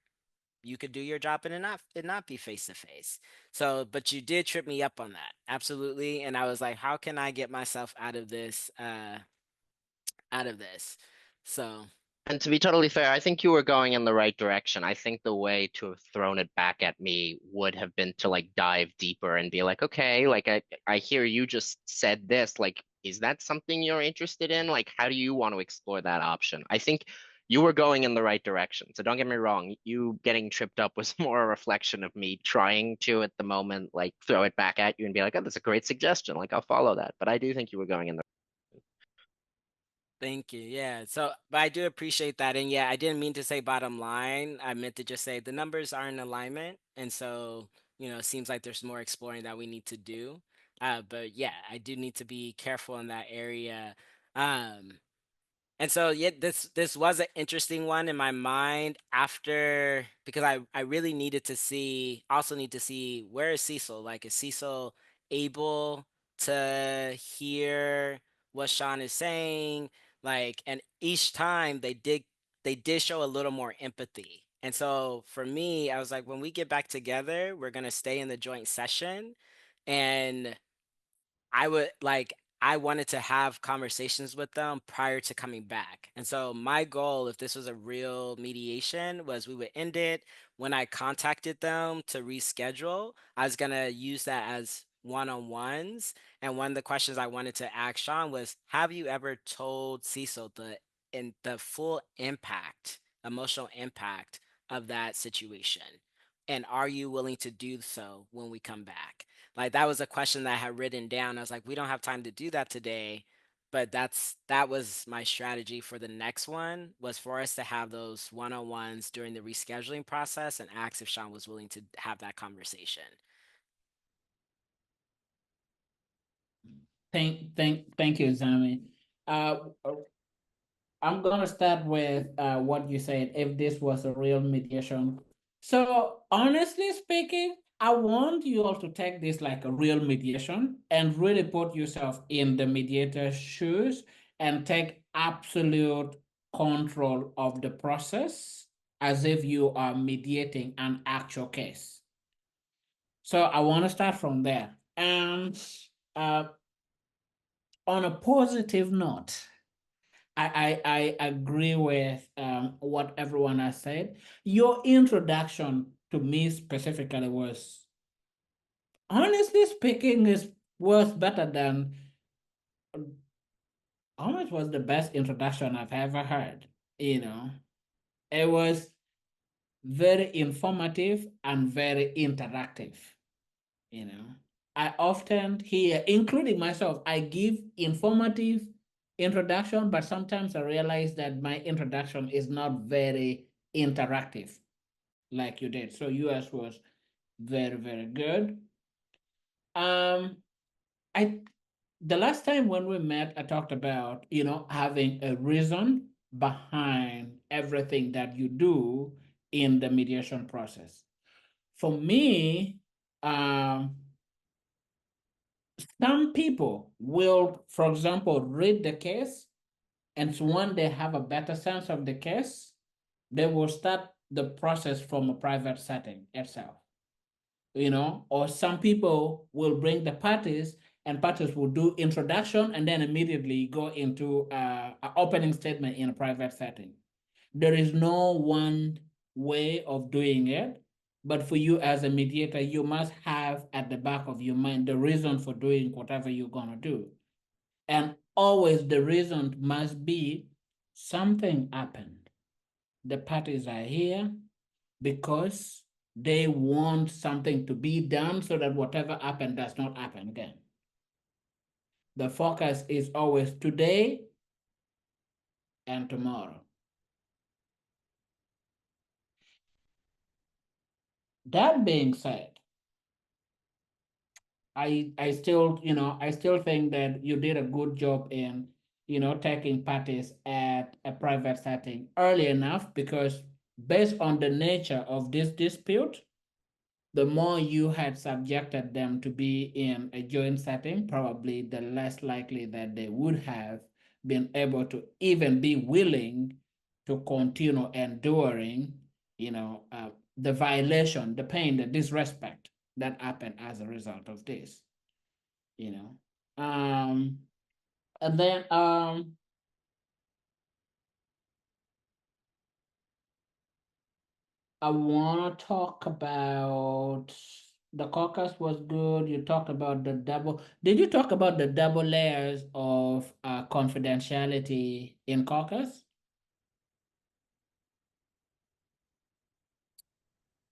you could do your job and it not be face to face? So, but you did trip me up on that. Absolutely. And I was like, how can I get myself out of this? So, And to be totally fair, I think you were going in the right direction. I think the way to have thrown it back at me would have been to like dive deeper and be like, okay, like I hear you just said this. Like, is that something you're interested in? Like, how do you want to explore that option? I think you were going in the right direction. So don't get me wrong, you getting tripped up was more a reflection of me trying to at the moment, like throw it back at you and be like, oh, that's a great suggestion. Like, I'll follow that. But I do think you were going in the thank you. Yeah. So, but I do appreciate that. And yeah, I didn't mean to say bottom line. I meant to just say the numbers are in alignment. And so, it seems like there's more exploring that we need to do. But yeah, I do need to be careful in that area. Um, And so yeah, this was an interesting one in my mind after because I really needed to see also need to see where is Cecil? Like is Cecil able to hear what Shaun is saying? Like and each time they did show a little more empathy. And so for me, I was like, when we get back together, we're gonna stay in the joint session and I wanted to have conversations with them prior to coming back. And so my goal, if this was a real mediation, was we would end it when I contacted them to reschedule. I was gonna use that as one-on-ones. And one of the questions I wanted to ask Shaun was, have you ever told Cecil the full impact, emotional impact of that situation? And are you willing to do so when we come back? Like that was a question that I had written down. I was like, we don't have time to do that today, but that was my strategy for the next one was for us to have those one-on-ones during the rescheduling process and ask if Shaun was willing to have that conversation. Thank you, Zami. Uh, I'm gonna start with what you said. If this was a real mediation, so honestly speaking, I want you all to take this like a real mediation and really put yourself in the mediator's shoes and take absolute control of the process as if you are mediating an actual case. So I want to start from there. And uh, on a positive note, I agree with what everyone has said. Your introduction to me specifically was, honestly speaking, was better than, almost was the best introduction I've ever heard. It was very informative and very interactive. you know I often hear, including myself, I give informative introduction, but sometimes I realize that my introduction is not very interactive like you did. So yours was very, very good. um I the last time when we met, I talked about having a reason behind everything that you do in the mediation process. For me, um some people will, for example, read the case, and so when they have a better sense of the case, they will start the process from a private setting itself. or some people will bring the parties and parties will do introduction and then immediately go into an opening statement in a private setting. There is no one way of doing it, but for you as a mediator, you must have at the back of your mind the reason for doing whatever you're gonna do. And always the reason must be something happened. The parties are here because they want something to be done so that whatever happened does not happen again. The focus is always today and tomorrow. That being said, I still think that you did a good job in taking parties at a private setting early enough, because based on the nature of this dispute, the more you had subjected them to be in a joint setting, probably the less likely that they would have been able to even be willing to continue enduring, the violation, the pain, the disrespect that happened as a result of this, and then I want to talk about the caucus was good. You talked about the double. Did you talk about the double layers of confidentiality in caucus?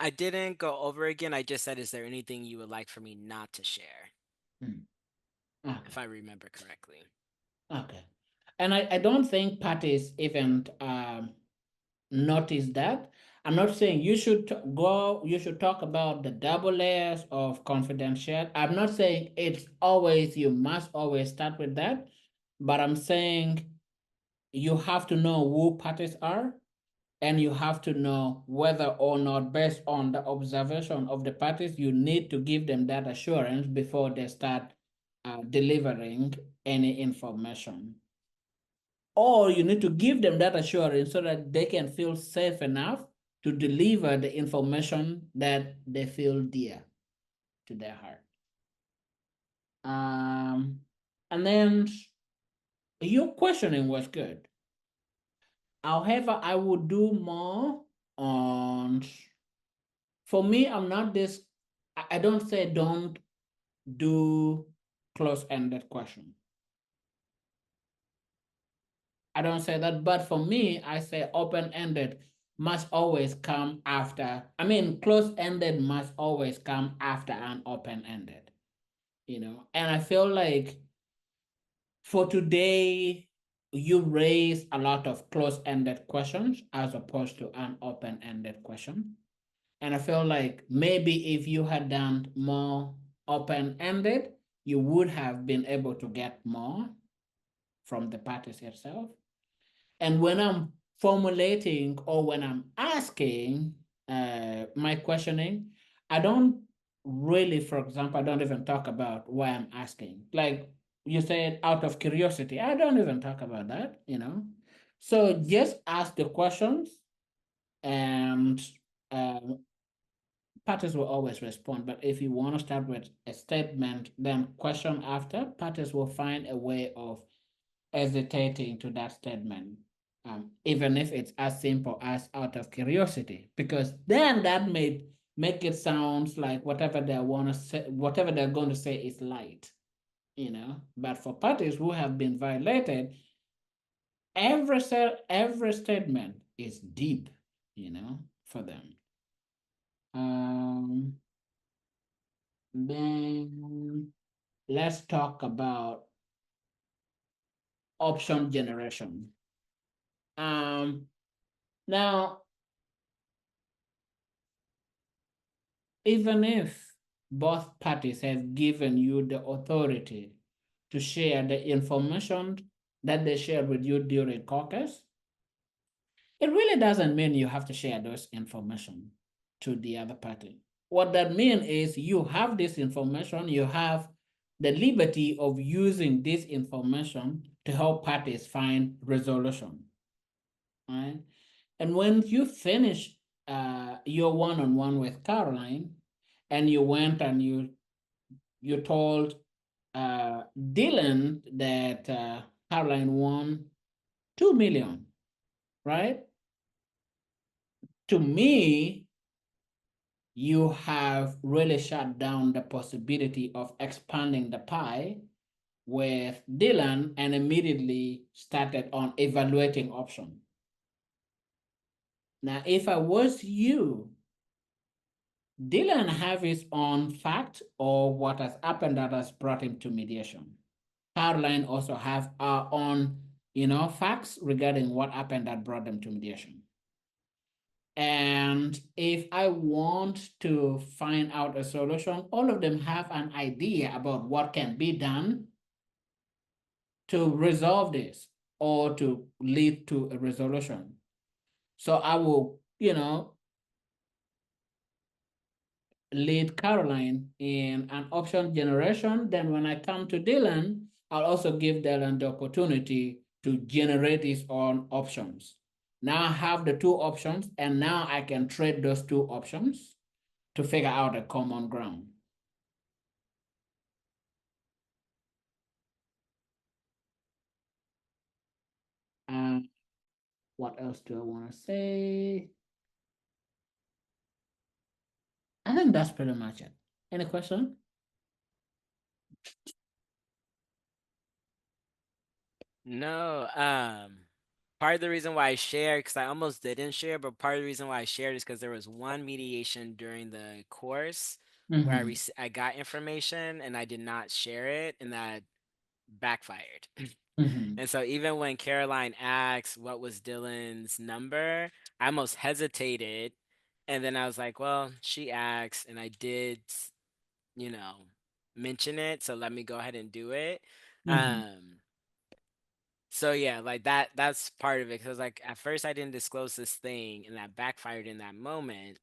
I didn't go over again. I just said, is there anything you would like for me not to share? Okay. If I remember correctly. Okay. And I don't think parties even notice that. I'm not saying you should talk about the double layers of confidential. I'm not saying you must always start with that, but I'm saying you have to know who parties are, and you have to know whether or not, based on the observation of the parties, you need to give them that assurance before they start delivering any information. Or you need to give them that assurance so that they can feel safe enough to deliver the information that they feel dear to their heart. And then your questioning was good. However, I would do more on, for me, I'm not this, I don't say don't do close-ended question. I don't say that, but for me, I say open-ended must always come after. I mean, close-ended must always come after an open-ended, And I feel like for today, you raise a lot of close-ended questions as opposed to an open-ended question. And I feel like maybe if you had done more open-ended, you would have been able to get more from the parties itself. And when I'm formulating or when I'm asking my questioning, I don't really, for example, I don't even talk about why I'm asking. Like you said, out of curiosity, I don't even talk about that, So just ask the questions, and parties will always respond. But if you want to start with a statement, then question after, parties will find a way of hesitating to that statement, even if it's as simple as out of curiosity, because then that may make it sound like whatever they want to say, whatever they're going to say is light, But for parties who have been violated, every statement is deep, for them. Then let's talk about option generation. Now, even if both parties have given you the authority to share the information that they shared with you during caucus, it really doesn't mean you have to share those information to the other party. What that means is you have this information, you have the liberty of using this information to help parties find resolution, right? And when you finish your one-on-one with Caroline, and you went and you told Dylan that Caroline won 2 million, right? To me, you have really shut down the possibility of expanding the pie with Dylan and immediately started on evaluating option. Now, if I was you, Dylan have his own fact or what has happened that has brought him to mediation. Caroline also have our own, facts regarding what happened that brought them to mediation. And if I want to find out a solution, all of them have an idea about what can be done to resolve this or to lead to a resolution. So I will, lead Caroline in an option generation. Then when I come to Dylan, I'll also give Dylan the opportunity to generate his own options. Now I have the two options, and now I can trade those two options to figure out a common ground. What else do I want to say? I think that's pretty much it. Any question? No, part of the reason why I shared, because I almost didn't share, but part of the reason why I shared is because there was one mediation during the course where I got information and I did not share it, and that backfired. And so even when Caroline asked what was Dylan's number, I almost hesitated, and then I was like, well, she asked, and I did, you know, mention it, so let me go ahead and do it. So yeah, like that's part of it, because like at first I didn't disclose this thing and that backfired in that moment.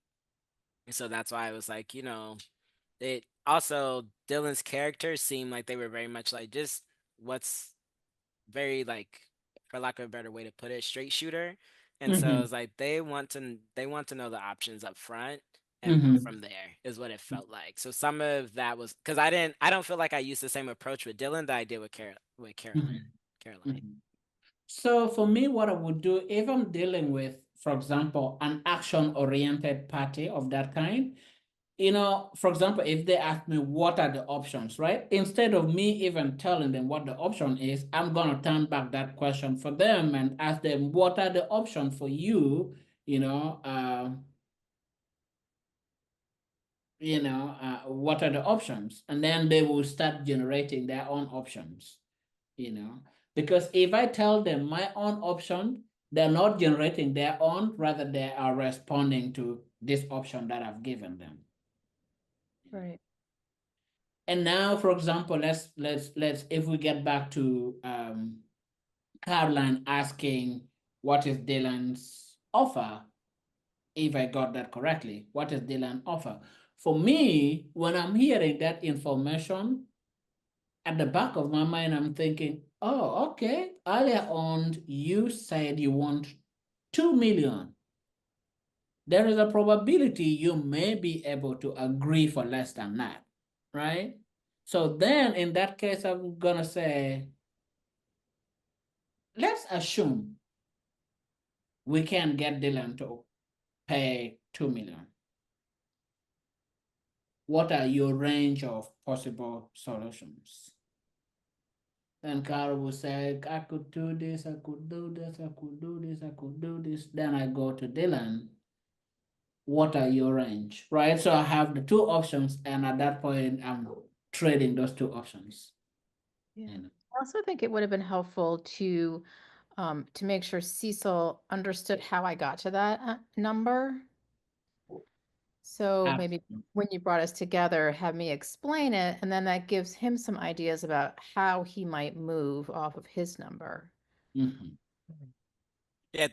And so that's why I was like, it also Dylan's characters seemed like they were very much like just what's very like, for lack of a better way to put it, straight shooter. And so it's like they want to know the options up front and work from there is what it felt like. So some of that was because I don't feel like I used the same approach with Dylan that I did with Caroline. So for me, what I would do, if I'm dealing with, for example, an action-oriented party of that kind, for example, if they ask me what are the options, right? Instead of me even telling them what the option is, I'm gonna turn back that question for them and ask them what are the options for you, what are the options, and then they will start generating their own options. Because if I tell them my own option, they're not generating their own, rather they are responding to this option that I've given them. Right. And now, for example, let's if we get back to Caroline asking what is Dylan's offer, if I got that correctly, what is Dylan's offer? For me, when I'm hearing that information, at the back of my mind, I'm thinking, oh, okay, earlier on, you said you want 2 million. There is a probability you may be able to agree for less than that, right? So then in that case, I'm gonna say, let's assume we can get Dylan to pay 2 million. What are your range of possible solutions? Then Carol will say, I could do this, I could do this, I could do this, I could do this. Then I go to Dylan. What are your range, right? So I have the two options, and at that point, I'm trading those two options. Yeah. I also think it would have been helpful to make sure Cecil understood how I got to that number. So maybe when you brought us together, have me explain it, and then that gives him some ideas about how he might move off of his number. Yeah,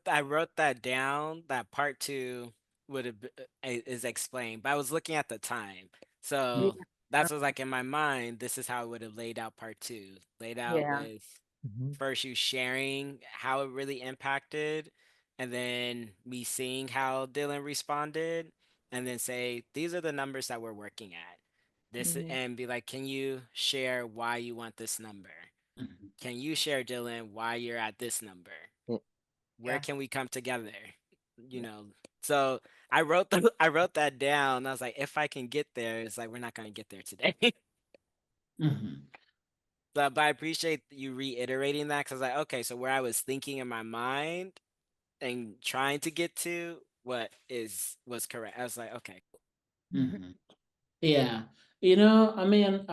I wrote that down. That part two would have is explained, but I was looking at the time, so that's what's like in my mind. This is how I would have laid out part two. Laid out Yeah. with first you sharing how it really impacted, and then me seeing how Dylan responded, and then say, these are the numbers that we're working at. This and be like, can you share why you want this number? Can you share, Dylan, why you're at this number? Where can we come together? You know, so I wrote that down. I was like, if I can get there, it's like we're not gonna get there today. But I appreciate you reiterating that because like, okay, so where I was thinking in my mind and trying to get to was correct. I was like, okay. Yeah, you know, I mean,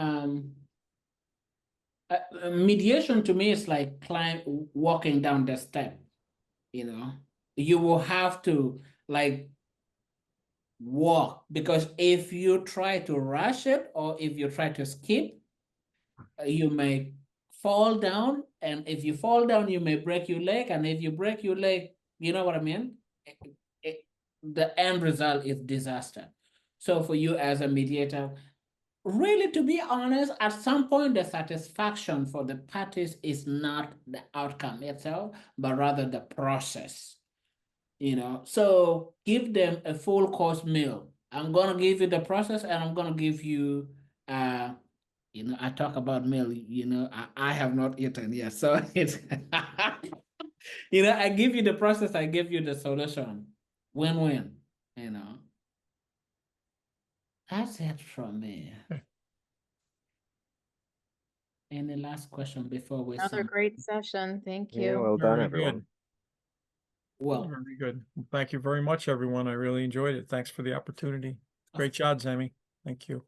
mediation to me is like walking down the step. You know, you will have to like walk, because if you try to rush it or if you try to skip, you may fall down, and if you fall down, you may break your leg, and if you break your leg, you know what I mean? The end result is disaster. So for you as a mediator, really, to be honest, at some point, the satisfaction for the parties is not the outcome itself, but rather the process. You know, so give them a full course meal. I'm gonna give you the process, and I'm gonna give you, you know, I talk about meal. You know, I have not eaten yet, so it's, you know, I give you the process, I give you the solution, win-win. You know, that's it from me. Any last question before we Another great session. Thank Yeah, you. well done, Very everyone. good. Well, Very good. Thank you very much, everyone. I really enjoyed it. Thanks for the opportunity. Great job, Zemi. Thank you.